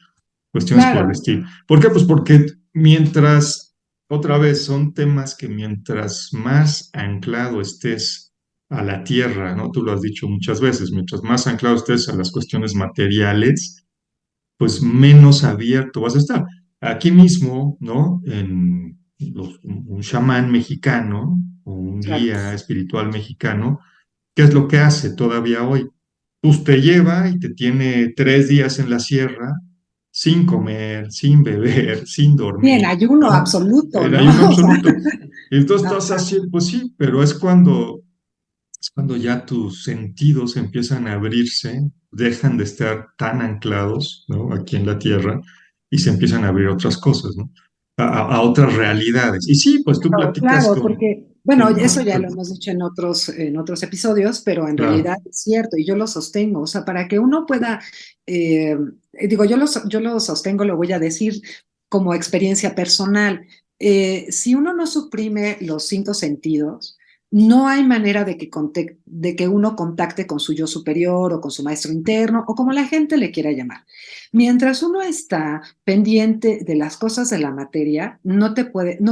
cuestiones por el Claro, estilo. ¿Por qué? Pues porque mientras, otra vez, son temas que mientras más anclado estés a la tierra, ¿no? Tú lo has dicho muchas veces, mientras más anclado estés a las cuestiones materiales, pues menos abierto vas a estar. Aquí mismo, ¿no? Un chamán mexicano o un claro. guía espiritual mexicano, ¿qué es lo que hace todavía hoy? Pues te lleva y te tiene 3 días en la sierra sin comer, sin beber, sin Sí, en dormir, ayuno ¿no? absoluto, En ¿no? ayuno O sea, absoluto. Y entonces estás ajá, así, pues sí, pero es cuando ya tus sentidos empiezan a abrirse, dejan de estar tan anclados, ¿no? Aquí en la tierra y se empiezan a abrir otras cosas, ¿no? A otras realidades. Y sí, pues tú claro, platicas claro, con... porque, bueno, Sí, eso no, ya lo hemos dicho en otros episodios, pero en claro, realidad es cierto y yo lo sostengo. O sea, para que uno pueda, digo, yo lo sostengo, lo voy a decir como experiencia personal. Si uno no suprime los cinco sentidos, no hay manera de que uno contacte con su yo superior o con su maestro interno o como la gente le quiera llamar. Mientras uno está pendiente de las cosas de la materia, no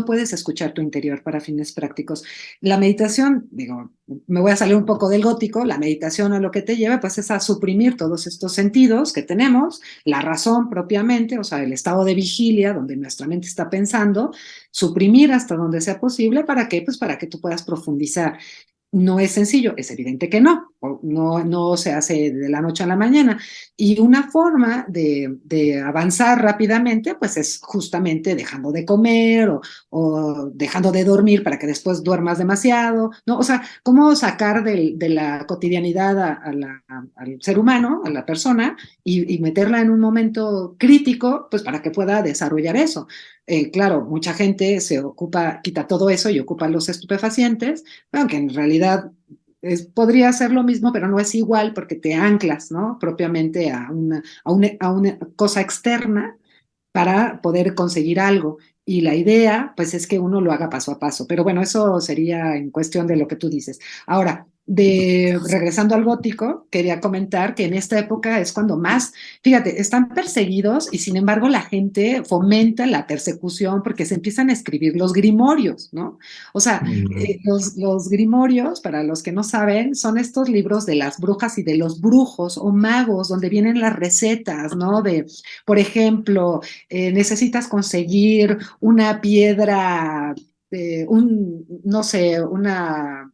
puedes escuchar tu interior para fines prácticos. La meditación, digo, me voy a salir un poco del gótico, la meditación a lo que te lleva, pues es a suprimir todos estos sentidos que tenemos, la razón propiamente, o sea, el estado de vigilia donde nuestra mente está pensando, suprimir hasta donde sea posible, ¿para qué? Pues para que tú puedas profundizar. No es sencillo, es evidente que no, no se hace de la noche a la mañana. Y una forma de avanzar rápidamente, pues es justamente dejando de comer o dejando de dormir para que después duermas demasiado, ¿no? O sea, cómo sacar de la cotidianidad al ser humano, a la persona, y meterla en un momento crítico, pues para que pueda desarrollar eso. Claro, mucha gente se ocupa, quita todo eso y ocupa los estupefacientes, aunque en realidad podría ser lo mismo, pero no es igual porque te anclas, ¿no? Propiamente a una cosa externa para poder conseguir algo. Y la idea, pues, es que uno lo haga paso a paso. Pero bueno, eso sería en cuestión de lo que tú dices. Ahora, regresando al gótico, quería comentar que en esta época es cuando más, fíjate, están perseguidos y sin embargo la gente fomenta la persecución porque se empiezan a escribir los grimorios, ¿no? O sea, mm, los grimorios, para los que no saben, son estos libros de las brujas y de los brujos o magos, donde vienen las recetas, ¿no? De, por ejemplo, necesitas conseguir una piedra, no sé, una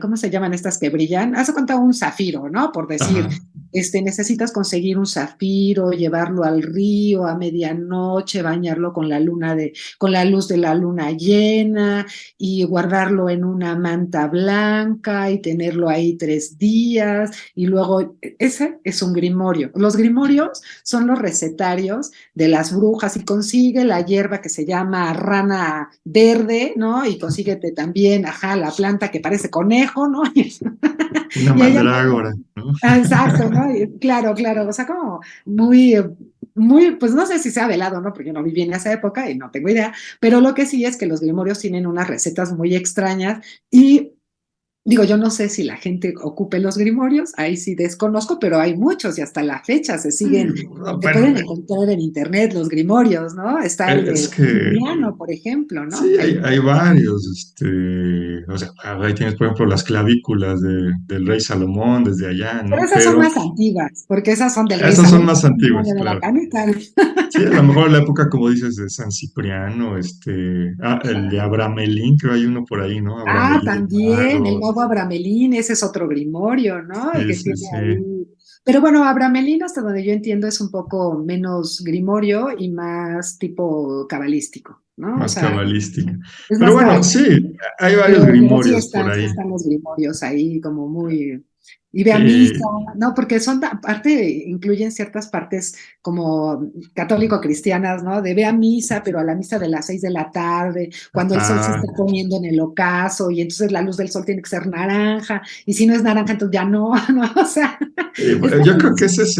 ¿cómo se llaman estas que brillan? Haz de cuenta un zafiro, ¿no? Por decir, Ajá. necesitas conseguir un zafiro, llevarlo al río a medianoche, bañarlo con la luz de la luna llena y guardarlo en una manta blanca y tenerlo ahí 3 días y luego, ese es un grimorio. Los grimorios son los recetarios de las brujas y consigue la hierba que se llama rana verde, ¿no? Y consíguete también, ajá, la planta que parece conejo, ¿no? Una Y ella, mandrágora, ¿no? exacto, ¿no? Y claro, claro, o sea, como muy, muy, pues no sé si sea velado, ¿no? Porque yo no viví en esa época y no tengo idea, pero lo que sí es que los grimorios tienen unas recetas muy extrañas y digo, yo no sé si la gente ocupe los grimorios, ahí sí desconozco, pero hay muchos y hasta la fecha se Sí, siguen, se bueno, pueden encontrar en internet los grimorios, ¿no? Está el es de que Cipriano, por ejemplo, ¿no? sí, hay varios, o sea, ahí tienes, por ejemplo, las clavículas del rey Salomón desde allá, Pero ¿no? esas son Pero más antiguas, porque esas son del rey esas son Salomón, más no antiguas, de la claro. canita. Sí, a lo mejor en la época, como dices, de San Cipriano, el de Abramelín, creo hay uno por ahí, ¿no? Ah, Abramelín el también, el mago, nuevo Abramelín, ese es otro grimorio, ¿no? El sí, que sí, tiene sí, ahí. Pero bueno, Abramelín, hasta donde yo entiendo, es un poco menos grimorio y más tipo cabalístico, ¿no? O más sea, cabalística. es Pero más bueno, sí, cabalístico. hay varios Pero grimorios por sí ahí. están los grimorios ahí como muy... Y ve a misa, Sí, ¿no? Porque son, aparte, incluyen ciertas partes como católico-cristianas, ¿no? De ve a misa, pero a la misa de las 6 de la tarde, cuando el sol se ajá. está poniendo en el ocaso, y entonces la luz del sol tiene que ser naranja, y si no es naranja, entonces ya no, ¿no? O sea, Sí, está yo creo que buenísimo. ese es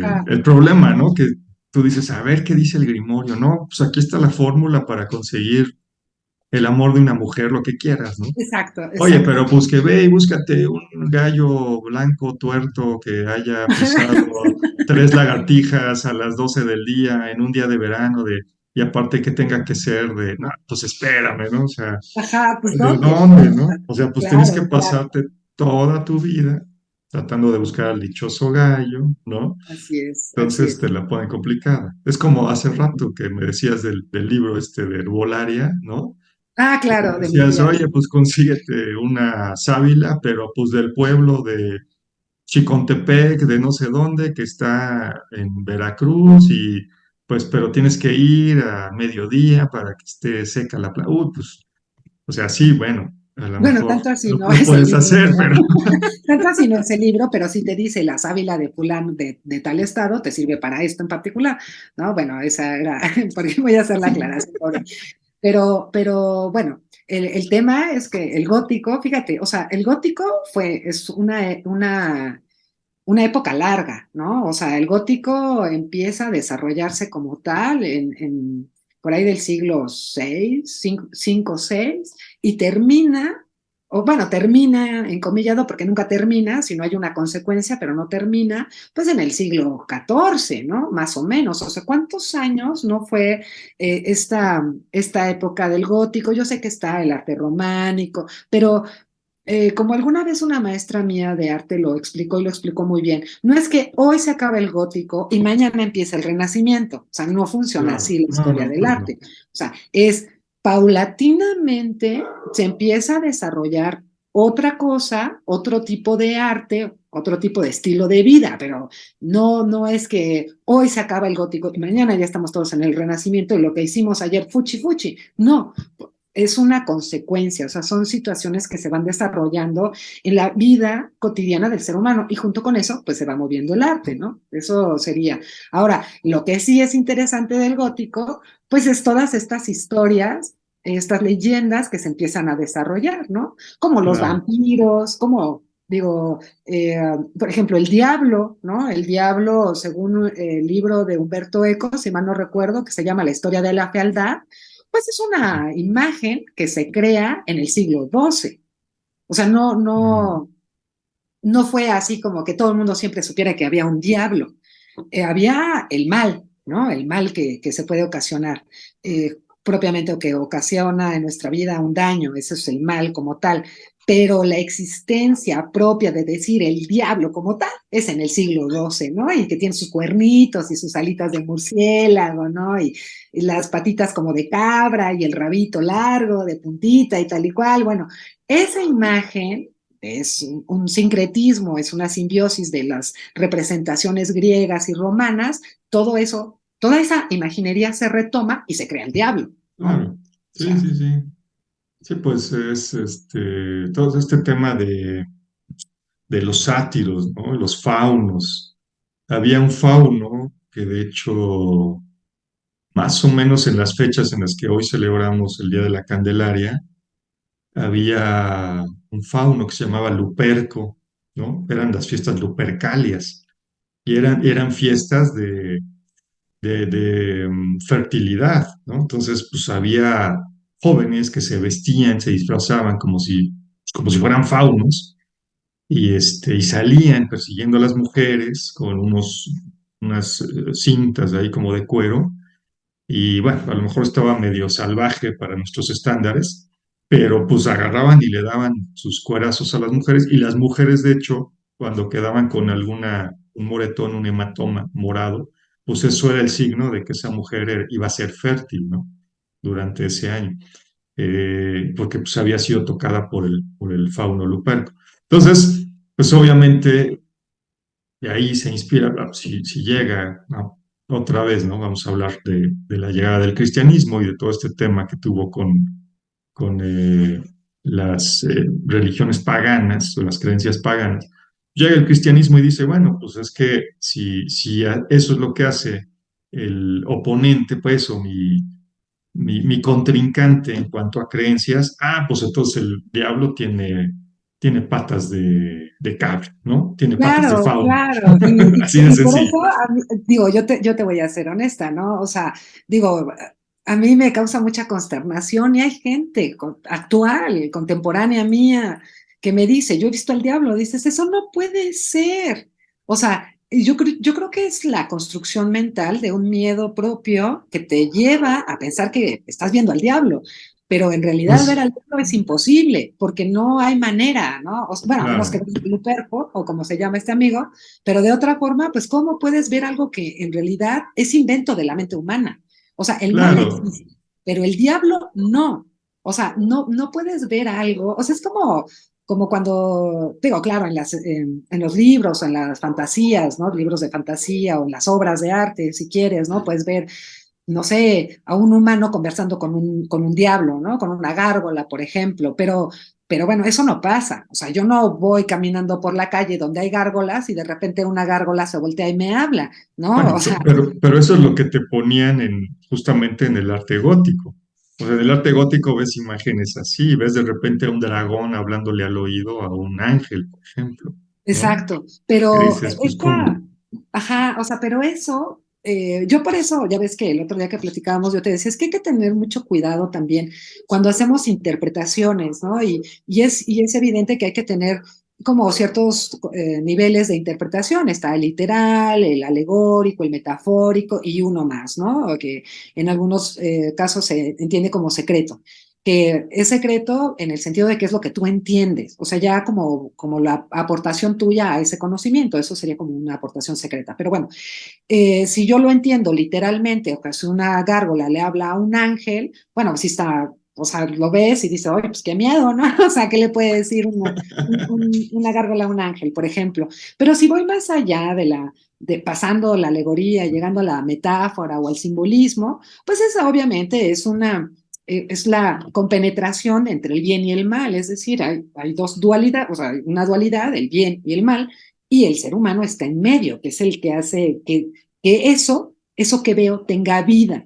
Ajá, el problema, ¿no? Que tú dices, a ver, ¿qué dice el Grimorio? No, pues aquí está la fórmula para conseguir el amor de una mujer, lo que quieras, ¿no? exacto, Oye, exacto. pero pues que ve y búscate un gallo blanco tuerto que haya pisado 3 lagartijas a las 12 del día en un día de verano y aparte que tenga que ser no, pues espérame, ¿no? O sea, Ajá, pues ¿de ¿dónde, dónde, no? no? O sea, pues tienes que Claro, claro, pasarte toda tu vida tratando de buscar al dichoso gallo, ¿no? así es, así Entonces es. te la ponen complicada. Es como hace rato que me decías del libro de Herbolaria, ¿no? Ah, claro, de mi Decías, tía. oye, pues consíguete una sábila, pero pues del pueblo de Chicontepec, de no sé dónde, que está en Veracruz, y pues, pero tienes que ir a mediodía para que esté seca la planta. Uy, pues, o sea, sí, bueno, a lo Bueno, mejor tanto así lo, no lo es el puedes libro, hacer, ¿verdad? pero Tanto así no es el libro, pero sí te dice la sábila de fulano de tal estado te sirve para esto en particular, ¿no? Bueno, esa era, porque voy a hacer la aclaración ahora. Pero bueno, el tema es que el gótico, fíjate, o sea, el gótico es una época larga, ¿no? O sea, el gótico empieza a desarrollarse como tal por ahí del siglo VI, 5, 6, y termina, o bueno, termina encomillado porque nunca termina, si no hay una consecuencia, pero no termina, pues en el siglo XIV, ¿no? Más o menos. O sea, ¿cuántos años no fue esta época del gótico? Yo sé que está el arte románico, pero como alguna vez una maestra mía de arte lo explicó y lo explicó muy bien, no es que hoy se acaba el gótico y mañana empieza el renacimiento, o sea, no funciona claro, así la no, historia no, del pues no. arte, o sea, es paulatinamente se empieza a desarrollar otra cosa, otro tipo de arte, otro tipo de estilo de vida, pero no es que hoy se acaba el gótico y mañana ya estamos todos en el renacimiento y lo que hicimos ayer fuchi fuchi, no, es una consecuencia, o sea, son situaciones que se van desarrollando en la vida cotidiana del ser humano y junto con eso, pues se va moviendo el arte, ¿no? Eso sería. Ahora, lo que sí es interesante del gótico, pues es todas estas historias, estas leyendas que se empiezan a desarrollar, ¿no? Como los Claro. vampiros, como digo, por ejemplo, el diablo, ¿no? El diablo, según el libro de Humberto Eco, si mal no recuerdo, que se llama La historia de la fealdad, pues es una imagen que se crea en el siglo XII. O sea, Mm, no fue así como que todo el mundo siempre supiera que había un diablo. Había el mal, ¿no? El mal que se puede ocasionar, propiamente o que ocasiona en nuestra vida un daño, ese es el mal como tal. pero la existencia propia de decir el diablo como tal es en el siglo XII, ¿no? Y que tiene sus cuernitos y sus alitas de murciélago, ¿no? Y las patitas como de cabra y el rabito largo de puntita y tal y cual. Bueno, esa imagen es un sincretismo, es una simbiosis de las representaciones griegas y romanas, todo eso, toda esa imaginería se retoma y se crea el diablo, ¿no? Claro, O sí, sea, sí, sí. Sí, pues es todo este tema de los sátiros, ¿no? Los faunos. Había un fauno que de hecho, más o menos en las fechas en las que hoy celebramos el Día de la Candelaria, había un fauno que se llamaba Luperco, ¿no? Eran las fiestas lupercalias y eran fiestas de fertilidad, ¿no? Entonces, pues había jóvenes que se vestían, se disfrazaban como si fueran faunos y salían persiguiendo a las mujeres con unas cintas ahí como de cuero y bueno, a lo mejor estaba medio salvaje para nuestros estándares, pero pues agarraban y le daban sus cuerazos a las mujeres y las mujeres, de hecho, cuando quedaban con un moretón, un hematoma morado, pues eso era el signo de que esa mujer iba a ser fértil, ¿no? Durante ese año, porque pues había sido tocada por el fauno luperco. Entonces, pues obviamente de ahí se inspira, si llega otra vez, ¿no? Vamos a hablar de la llegada del cristianismo y de todo este tema que tuvo con las religiones paganas o las creencias paganas. Llega el cristianismo y dice, bueno, pues es que si eso es lo que hace el oponente, pues, o mi contrincante en cuanto a creencias, pues entonces el diablo tiene patas de cabra, ¿no? Tiene patas de claro, fauno. claro. Así de Y por sencillo. eso, digo, yo te voy a ser honesta, ¿no? O sea, digo, a mí me causa mucha consternación y hay gente actual, contemporánea mía, que me dice, yo he visto al diablo, dices, eso no puede ser. O sea, yo creo que es la construcción mental de un miedo propio que te lleva a pensar que estás viendo al diablo. Pero en realidad ver Pues al diablo es imposible, porque no hay manera, ¿no? Bueno, a menos que claro, veas Luperco, o como se llama este amigo, pero de otra forma, pues, ¿cómo puedes ver algo que en realidad es invento de la mente humana? O sea, el mal claro. existe, pero el diablo no. O sea, no puedes ver algo. O sea, es como cuando, digo, claro, en los libros o en las fantasías, ¿no? Libros de fantasía o en las obras de arte, si quieres, ¿no? Puedes ver no sé, a un humano conversando con un diablo, ¿no? Con una gárgola, por ejemplo, pero bueno, eso no pasa. O sea, yo no voy caminando por la calle donde hay gárgolas y de repente una gárgola se voltea y me habla, ¿no? O Bueno, sea, pero eso es lo que te ponían justamente en el arte gótico. O sea, en el arte gótico ves imágenes así, ves de repente a un dragón hablándole al oído a un ángel, por ejemplo, ¿no? exacto, Que pero dices, pues, ¿cómo? ajá, o sea, pero eso, yo por eso, ya ves que el otro día que platicábamos, yo te decía, es que hay que tener mucho cuidado también cuando hacemos interpretaciones, ¿no? Y es evidente que hay que tener como ciertos niveles de interpretación, está el literal, el alegórico, el metafórico y uno más, ¿no? Que en algunos casos se entiende como secreto que es secreto en el sentido de que es lo que tú entiendes, o sea, ya como la aportación tuya a ese conocimiento, eso sería como una aportación secreta. Pero bueno, si yo lo entiendo literalmente, o que si una gárgola le habla a un ángel, bueno, si está, o sea, lo ves y dices, oye, pues qué miedo, ¿no? O sea, ¿qué le puede decir una gárgola a un ángel, por ejemplo? Pero si voy más allá de pasando la alegoría, llegando a la metáfora o al simbolismo, pues esa obviamente es la compenetración entre el bien y el mal, es decir, hay dos dualidades, o sea, hay una dualidad, el bien y el mal, y el ser humano está en medio, que es el que hace que eso que veo tenga vida.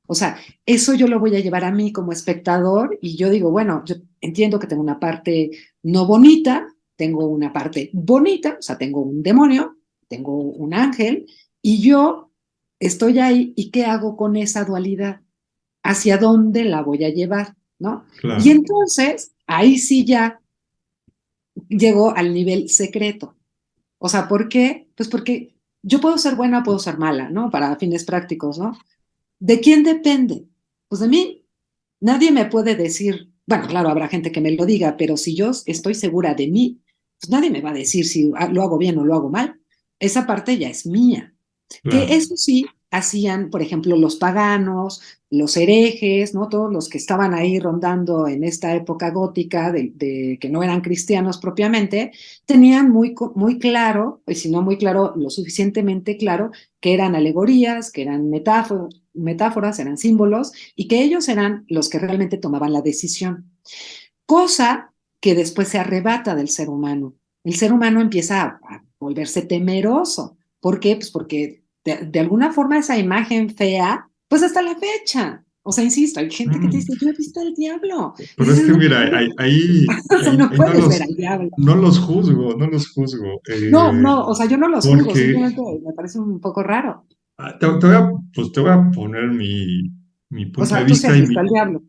O sea, eso yo lo voy a llevar a mí como espectador y yo digo, bueno, yo entiendo que tengo una parte no bonita, tengo una parte bonita, o sea, tengo un demonio, tengo un ángel y yo estoy ahí y ¿qué hago con esa dualidad? ¿Hacia dónde la voy a llevar? ¿No? Y Claro, entonces, ahí sí ya llegó al nivel secreto. O sea, ¿por qué? Pues porque yo puedo ser buena, puedo ser mala, ¿no? Para fines prácticos, ¿no? ¿De quién depende? Pues de mí. Nadie me puede decir, bueno, claro, habrá gente que me lo diga, pero si yo estoy segura de mí, pues nadie me va a decir si lo hago bien o lo hago mal. Esa parte ya es mía. Que Claro, eso sí hacían, por ejemplo, los paganos, los herejes, ¿no? Todos los que estaban ahí rondando en esta época gótica de que no eran cristianos propiamente, tenían muy claro, y si no muy claro, lo suficientemente claro, que eran alegorías, que eran metáforas, eran símbolos, y que ellos eran los que realmente tomaban la decisión. Cosa que después se arrebata del ser humano. El ser humano empieza a volverse temeroso. ¿Por qué? Pues porque de alguna forma esa imagen fea, pues hasta la fecha. O sea, insisto, hay gente que te mm, dice, yo he visto al diablo. Y pero es dices, que no mira, puedes, o sea, no ahí puedes ver al diablo. no los juzgo, no los juzgo, No, no, o sea, yo no los juzgo, porque simplemente me parece un poco raro. te voy a, pues te voy a poner mi O punto de sea, tú sí vista has y visto mi... al diablo.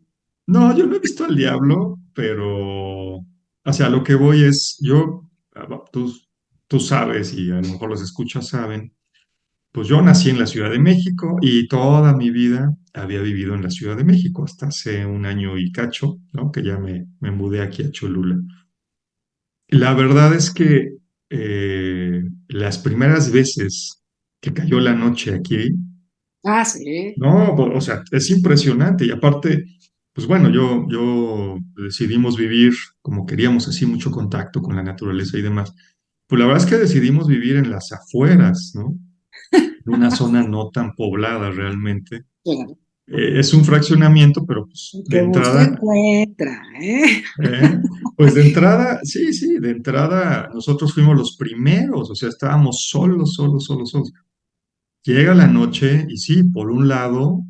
No, yo no he visto al diablo, pero, o sea, lo que voy es, tú sabes y a lo mejor los escuchas saben, pues yo nací en la Ciudad de México y toda mi vida había vivido en la Ciudad de México hasta hace un año y cacho, ¿no? Que ya me mudé aquí a Cholula. La verdad es que las primeras veces que cayó la noche aquí, Ah, sí. no, o sea, es impresionante. Y aparte, pues bueno, yo decidimos vivir como queríamos, así mucho contacto con la naturaleza y demás. Pues la verdad es que decidimos vivir en las afueras, ¿no? En una zona no tan poblada realmente. Claro. Es un fraccionamiento, pero pues El de que busca entrada, encuentra, ¿eh? ¿eh? Pues de entrada, sí, sí, de entrada nosotros fuimos los primeros, o sea, estábamos solos, solos, solos, solos. Llega la noche y sí, por un lado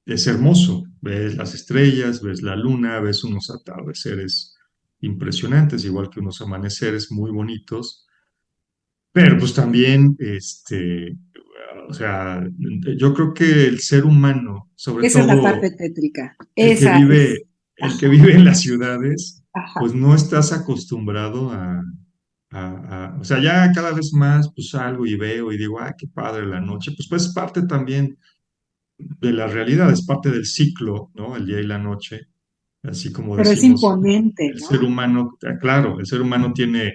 es hermoso, ves las estrellas, ves la luna, ves unos atardeceres impresionantes, igual que unos amaneceres muy bonitos, pero pues también, o sea, yo creo que el ser humano, sobre Esa es la todo parte tétrica. el que Esa es. vive, el que Ajá, vive en las ciudades, ajá. pues no estás acostumbrado o sea, ya cada vez más pues salgo y veo y digo, ah, qué padre la noche, pues es parte también de la realidad, es parte del ciclo, ¿no? El día y la noche, así como Pero es decimos, imponente, el ser ¿no? humano, claro, el ser humano tiene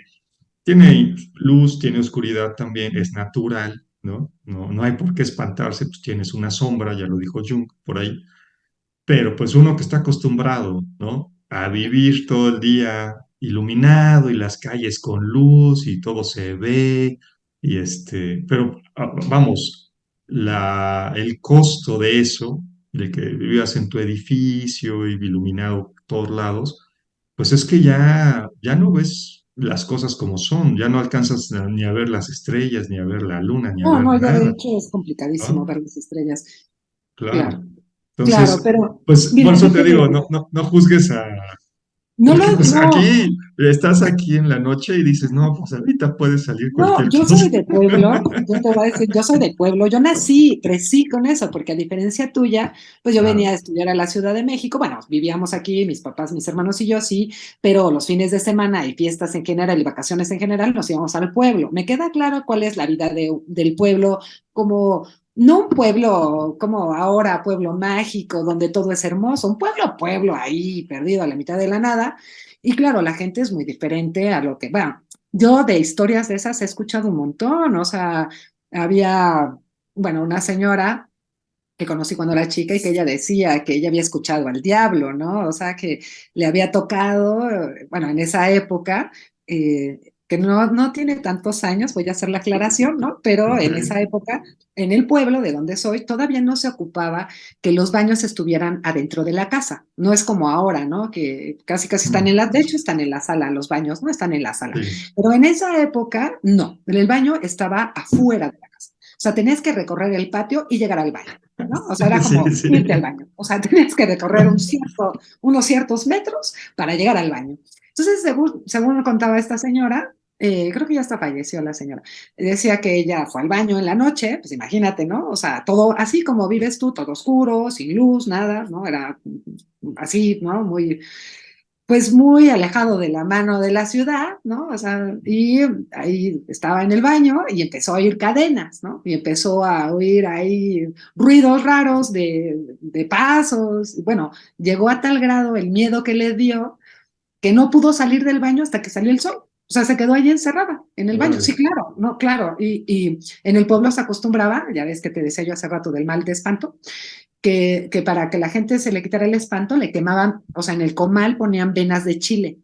luz, tiene oscuridad también, es natural, ¿no? No hay por qué espantarse, pues tienes una sombra, ya lo dijo Jung por ahí, pero pues uno que está acostumbrado, ¿no? A vivir todo el día iluminado y las calles con luz y todo se ve, pero vamos, el costo de eso, de que vivas en tu edificio y iluminado por todos lados, pues es que ya no ves las cosas como son, ya no alcanzas ni a ver las estrellas, ni a ver la luna, ni a No, ver no, ya de nada, hecho es complicadísimo ¿no? ver las estrellas. Claro. Claro, claro, Entonces, pero pues por mira, eso yo te te digo, digo, no juzgues no porque lo, pues no, aquí estás aquí en la noche y dices, no, pues ahorita puede salir no, cualquier yo cosa. soy de pueblo, yo te voy a decir, yo soy de pueblo, yo nací, crecí con eso, porque a diferencia tuya, pues yo venía Claro, a estudiar a la Ciudad de México, bueno, vivíamos aquí, mis papás, mis hermanos y yo sí, pero los fines de semana y fiestas en general y vacaciones en general nos íbamos al pueblo. Me queda claro cuál es la vida del pueblo, como, no un pueblo como ahora, pueblo mágico, donde todo es hermoso, un pueblo ahí, perdido a la mitad de la nada. Y claro, la gente es muy diferente a lo que, bueno, yo de historias de esas he escuchado un montón, o sea, había, bueno, una señora que conocí cuando era chica y que ella decía que ella había escuchado al diablo, ¿no? O sea, que le había tocado, bueno, en esa época, que no tiene tantos años, voy a hacer la aclaración, ¿no? Pero ok. en esa época, en el pueblo de donde soy, todavía no se ocupaba que los baños estuvieran adentro de la casa. No es como ahora, ¿no? Que casi casi están Mm, de hecho están en la sala, los baños no están en la sala. sí, Pero en esa época, no, el baño estaba afuera de la casa. O sea, tenías que recorrer el patio y llegar al baño. ¿No? O sea, era sí, como sí. irte al baño. O sea, tenías que recorrer unos ciertos metros para llegar al baño. Entonces, según contaba esta señora, creo que ya hasta falleció la señora, decía que ella fue al baño en la noche, pues imagínate, ¿no? O sea, todo así como vives tú, todo oscuro, sin luz, nada, ¿no? Era así, ¿no? Muy... pues muy alejado de la mano de la ciudad, ¿no? O sea, y ahí estaba en el baño y empezó a oír cadenas, ¿no? Y empezó a oír ahí ruidos raros de pasos. Bueno, llegó a tal grado el miedo que le dio que no pudo salir del baño hasta que salió el sol. O sea, se quedó allí encerrada en el baño. Órale. Sí, claro, no, claro. Y en el pueblo se acostumbraba, ya ves que te decía yo hace rato del mal de espanto, que para que la gente se le quitara el espanto, le quemaban, o sea, en el comal ponían venas de chile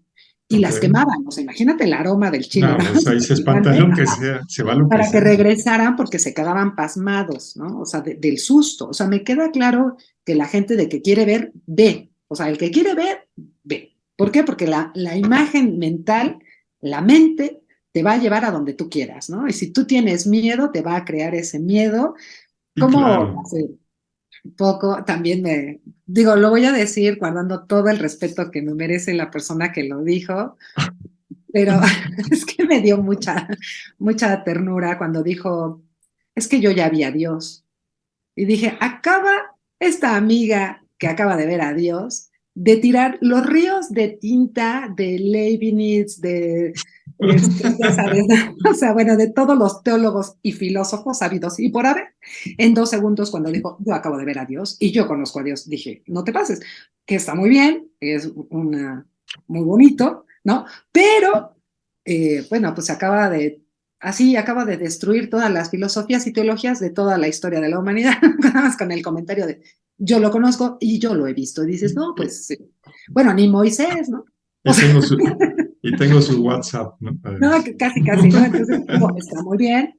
y Ok. las quemaban. O sea, imagínate el aroma del chile, No, ¿no? pues ahí se espanta Gigante, lo que sea, se va lo que para que sea. regresaran porque se quedaban pasmados, ¿no? O sea, del susto. O sea, me queda claro que la gente de que quiere ver, ve. O sea, el que quiere ver, ve. ¿Por qué? Porque la imagen mental, la mente, te va a llevar a donde tú quieras, ¿no? Y si tú tienes miedo, te va a crear ese miedo. Y Como claro, hace poco también me, digo, lo voy a decir guardando todo el respeto que me merece la persona que lo dijo, pero es que me dio mucha ternura cuando dijo, es que yo ya vi a Dios. Y dije, acaba esta amiga que acaba de ver a Dios de tirar los ríos de tinta de Leibniz, ya sabes, o sea, bueno, de todos los teólogos y filósofos sabidos y por haber, en 2 segundos cuando dijo, yo acabo de ver a Dios y yo conozco a Dios, dije, no te pases, que está muy bien, es muy bonito, ¿no? Pero, bueno, pues acaba de destruir todas las filosofías y teologías de toda la historia de la humanidad, nada más con el comentario de yo lo conozco y yo lo he visto. Y dices, y, no, y- pues sí. Bueno, ni Moisés, ¿no? O y sea, tengo tengo su WhatsApp, ¿no? no, Además. casi, ¿no? Entonces, digo, está muy bien,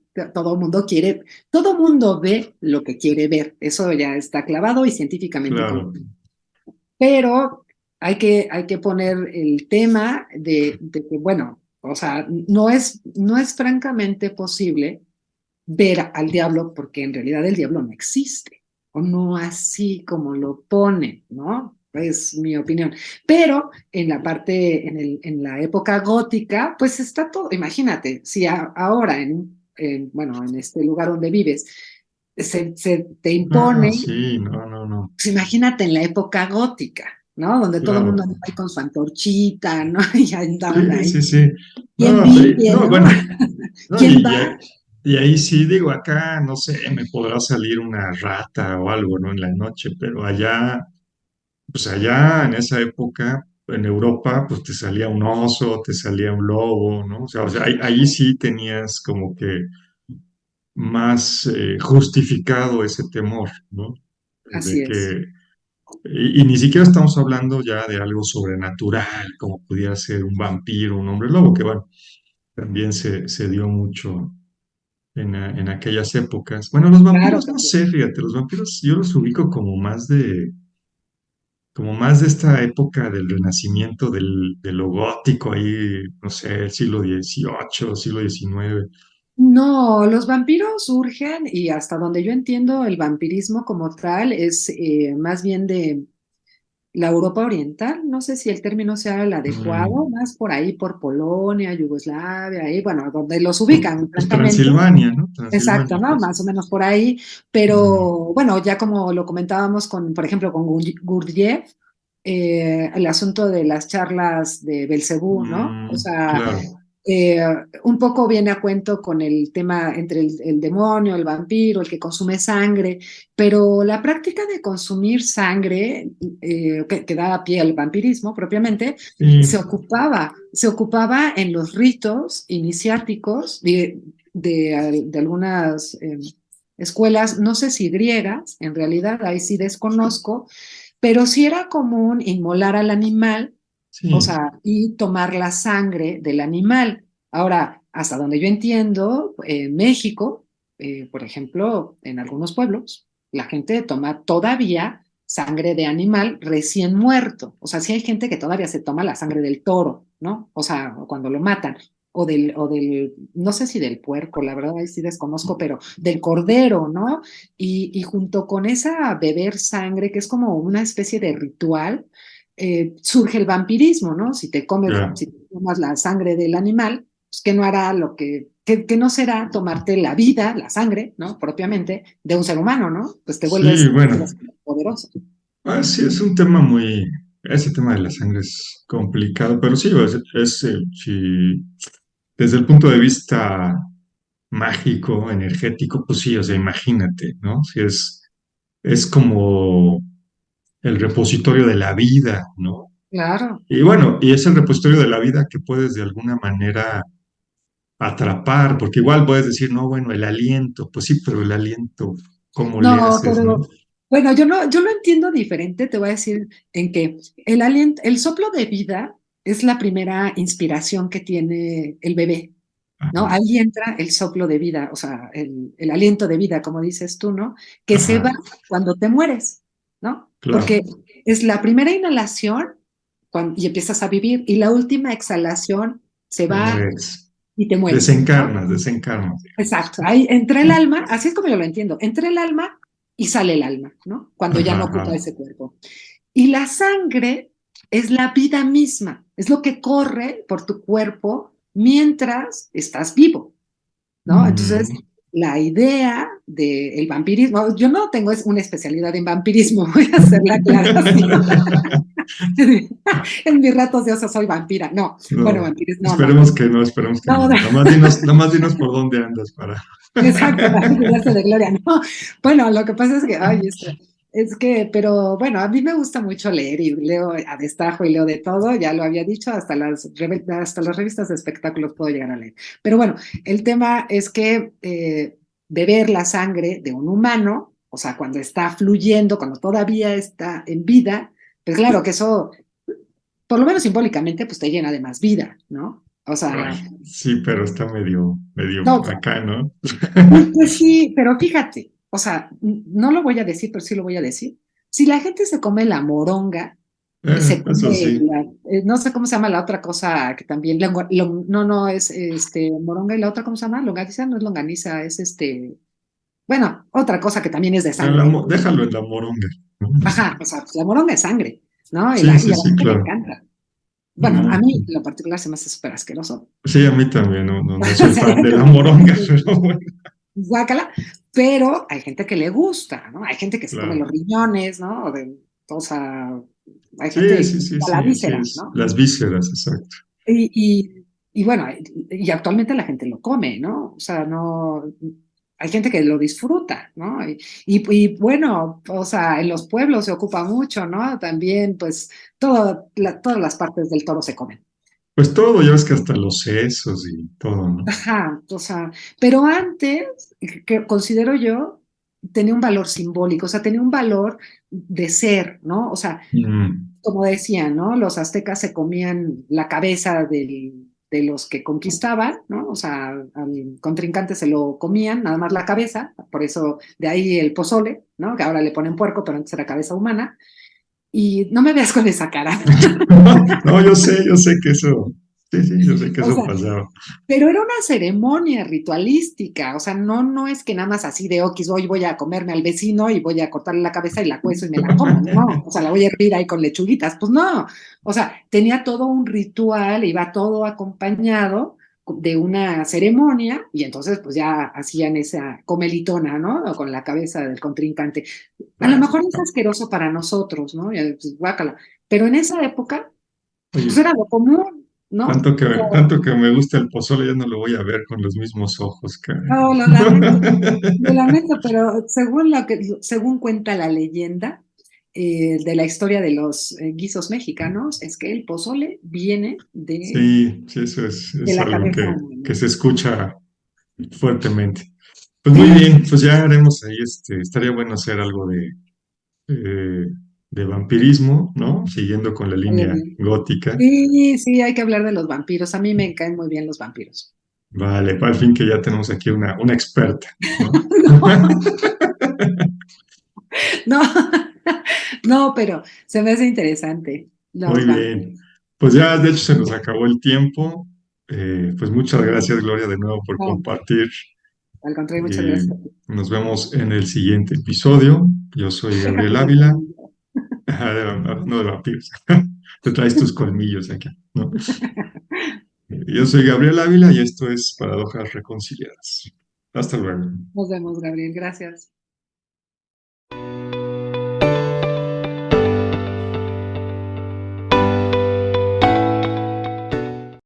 todo el mundo ve lo que quiere ver, eso ya está clavado y científicamente Claro, comprobado. Pero hay que poner el tema de que, bueno, o sea, no es francamente posible ver al diablo porque en realidad el diablo no existe, o no así como lo pone, ¿no? Es mi opinión. Pero en la parte, en la época gótica, pues está todo, imagínate, si ahora bueno, en este lugar donde vives, se te ah, impone, sí, no, no, no, pues imagínate en la época gótica, ¿no? Donde todo el mundo claro. anda ahí con su antorchita, ¿no? Y andaban Sí, ahí. sí, sí. ¿Quién No, vive, no, no? bueno, no, ¿Quién va? y ahí sí digo, acá, no sé, me podrá salir una rata o algo, ¿no? En la noche, pero allá, pues allá en esa época, en Europa, pues te salía un oso, te salía un lobo, ¿no? O sea, ahí sí tenías como que más justificado ese temor, ¿no? De Así es. que, y ni siquiera estamos hablando ya de algo sobrenatural, como pudiera ser un vampiro, un hombre lobo, que bueno, también se dio mucho en aquellas épocas. Bueno, los Claro, vampiros, no también. sé, fíjate, los vampiros yo los ubico como más de esta época del Renacimiento, de lo gótico ahí, no sé, el siglo XVIII, siglo XIX. No, los vampiros surgen y hasta donde yo entiendo el vampirismo como tal es más bien de la Europa Oriental. No sé si el término sea el adecuado, Mm, más por ahí por Polonia, Yugoslavia, ahí, bueno, donde los ubican, pues francamente. Transilvania, ¿no? Exacto, Transilvania, ¿no? pues. Más o menos por ahí. Mm, Pero bueno, ya como lo comentábamos con, por ejemplo, con Gurdjieff, el asunto de las charlas de Belcebú, ¿no? O sea, claro, eh, un poco viene a cuento con el tema entre el demonio, el vampiro, el que consume sangre, pero la práctica de consumir sangre, que da pie al vampirismo propiamente, sí, se ocupaba en los ritos iniciáticos de algunas escuelas, no sé si griegas, en realidad ahí sí desconozco, pero sí era común inmolar al animal, o sí, sea, y tomar la sangre del animal. Ahora, hasta donde yo entiendo, en México, por ejemplo, en algunos pueblos, la gente toma todavía sangre de animal recién muerto. O sea, sí hay gente que todavía se toma la sangre del toro, ¿no? O sea, cuando lo matan. No sé si del puerco, la verdad ahí sí desconozco, pero del cordero, ¿no? Y junto con esa beber sangre, que es como una especie de ritual, surge el vampirismo, ¿no? ya. Si te tomas la sangre del animal, pues que no hará que no será tomarte la vida, la sangre, ¿no? Propiamente, de un ser humano, ¿no? Pues te Sí, vuelves bueno, poderoso. sí, es un tema muy, ese tema de la sangre es complicado, pero sí, sí, desde el punto de vista mágico, energético, pues sí, o sea, imagínate, ¿no? Si es como el repositorio de la vida, ¿no? Claro. Y bueno, y es el repositorio de la vida que puedes de alguna manera atrapar, porque igual puedes decir, no, bueno, el aliento, pues sí, pero el aliento, ¿cómo le No, haces, no? pero bueno, yo lo entiendo diferente, te voy a decir en que el soplo de vida es la primera inspiración que tiene el bebé, ¿no? Ajá, Ahí entra el soplo de vida, o sea, el aliento de vida, como dices tú, ¿no? Que se va ajá, cuando te mueres, ¿no? claro. Porque es la primera inhalación y empiezas a vivir y la última exhalación se Te va mueres, y te mueres, ¿no? desencarnas. Exacto, ahí entre el alma, así es como yo lo entiendo, entre el alma y sale el alma, ¿no? Cuando ya Ajá, no ocupa ajá. ese cuerpo. Y la sangre es la vida misma, es lo que corre por tu cuerpo mientras estás vivo, ¿no? Entonces, Mm. la idea del vampirismo, yo no tengo una especialidad en vampirismo, voy a hacer la aclaración. En mis ratos de oso soy vampira, no, bueno, No, vampirismo, no, no, esperemos que no, no. no. Nada más dinos por dónde andas para. Exacto, para llenarse de gloria, ¿no? Bueno, lo que pasa es que, ay, es que, pero bueno, a mí me gusta mucho leer y leo a destajo y leo de todo, ya lo había dicho, hasta las revistas de espectáculos puedo llegar a leer. Pero bueno, el tema es que beber la sangre de un humano, o sea, cuando está fluyendo, cuando todavía está en vida, pues claro que eso, por lo menos simbólicamente, pues te llena de más vida, ¿no? O Ay, sea, sí, pero está medio no, acá, ¿no? pues sí, pero fíjate, o sea, no lo voy a decir, pero sí lo voy a decir. Si la gente se come la moronga, se Eso come sí. no sé cómo se llama la otra cosa que también, no, no, es moronga y la otra, ¿cómo se llama? Longaniza, no es longaniza, es bueno, otra cosa que también es de sangre. Déjalo en la moronga, ¿no? Ajá, o sea, pues la moronga es sangre, ¿no? Sí, Y sí, a la sí, gente le claro. encanta. Bueno, a Mm. mí en lo particular se me hace súper asqueroso. Sí, a mí también, no O soy sea, hay fan de gente la que le moronga, parece pero bueno, guácala, pero hay gente que le gusta, ¿no? Hay gente que se come claro. los riñones, ¿no? O sea, hay Sí, gente sí, que sí, gusta la sí, sí, víscera, ¿no? las vísceras, exacto. Y, y bueno, y actualmente la gente lo come, ¿no? O sea, no, hay gente que lo disfruta, ¿no? Y bueno, o sea, en los pueblos se ocupa mucho, ¿no? También, pues, todas las partes del toro se comen. Pues todo, ya ves que hasta los sesos y todo, ¿no? Ajá, o sea, pero antes, que considero yo, tenía un valor simbólico, o sea, tenía un valor de ser, ¿no? O sea, Mm. como decían, ¿no? Los aztecas se comían la cabeza de los que conquistaban, ¿no? O sea, al contrincante se lo comían, nada más la cabeza, por eso de ahí el pozole, ¿no? Que ahora le ponen puerco, pero antes era cabeza humana. Y no me veas con esa cara. No, yo sé que eso, sí, sí, yo sé que O eso sea, pasaba. pero era una ceremonia ritualística, o sea, no, no es que nada más así de oquis, hoy voy a comerme al vecino y voy a cortarle la cabeza y la cuezo y me la como, no, o sea, la voy a hervir ahí con lechuguitas, pues no, o sea, tenía todo un ritual, iba todo acompañado de una ceremonia y entonces pues ya hacían esa comelitona, ¿no? Con la cabeza del contrincante. A lo Bueno, mejor es asqueroso para nosotros, ¿no? Y, pues, guácala, pero en esa época, pues oye, era lo común, ¿no? tanto que me gusta el pozole, ya no lo voy a ver con los mismos ojos, caray. No, lo lamento, pero según cuenta la leyenda de la historia de los guisos mexicanos, es que el pozole viene Sí, sí, de es la algo cabeza que humana. se escucha fuertemente. Pues muy Sí, bien, pues ya haremos ahí, estaría bueno hacer algo eh, de vampirismo, ¿no? Siguiendo con la estaría línea bien. gótica. Sí, sí, hay que hablar de los vampiros. A mí me caen muy bien los vampiros. Vale, al fin que ya tenemos aquí una experta, ¿no? No, no, no, pero se me hace interesante Muy los vampiros. bien. Pues ya, de hecho, se nos acabó el tiempo. Pues muchas gracias, Gloria, de nuevo por No, compartir. al contrario, muchas Y gracias a ti. nos vemos en el siguiente episodio. Yo soy Deja Gabriel tu Ávila. colmillo. Ajá, no de vampiros. Te traes tus colmillos aquí, ¿no? Yo soy Gabriel Ávila y esto es Paradojas Reconciliadas. Hasta luego. Nos vemos, Gabriel. Gracias.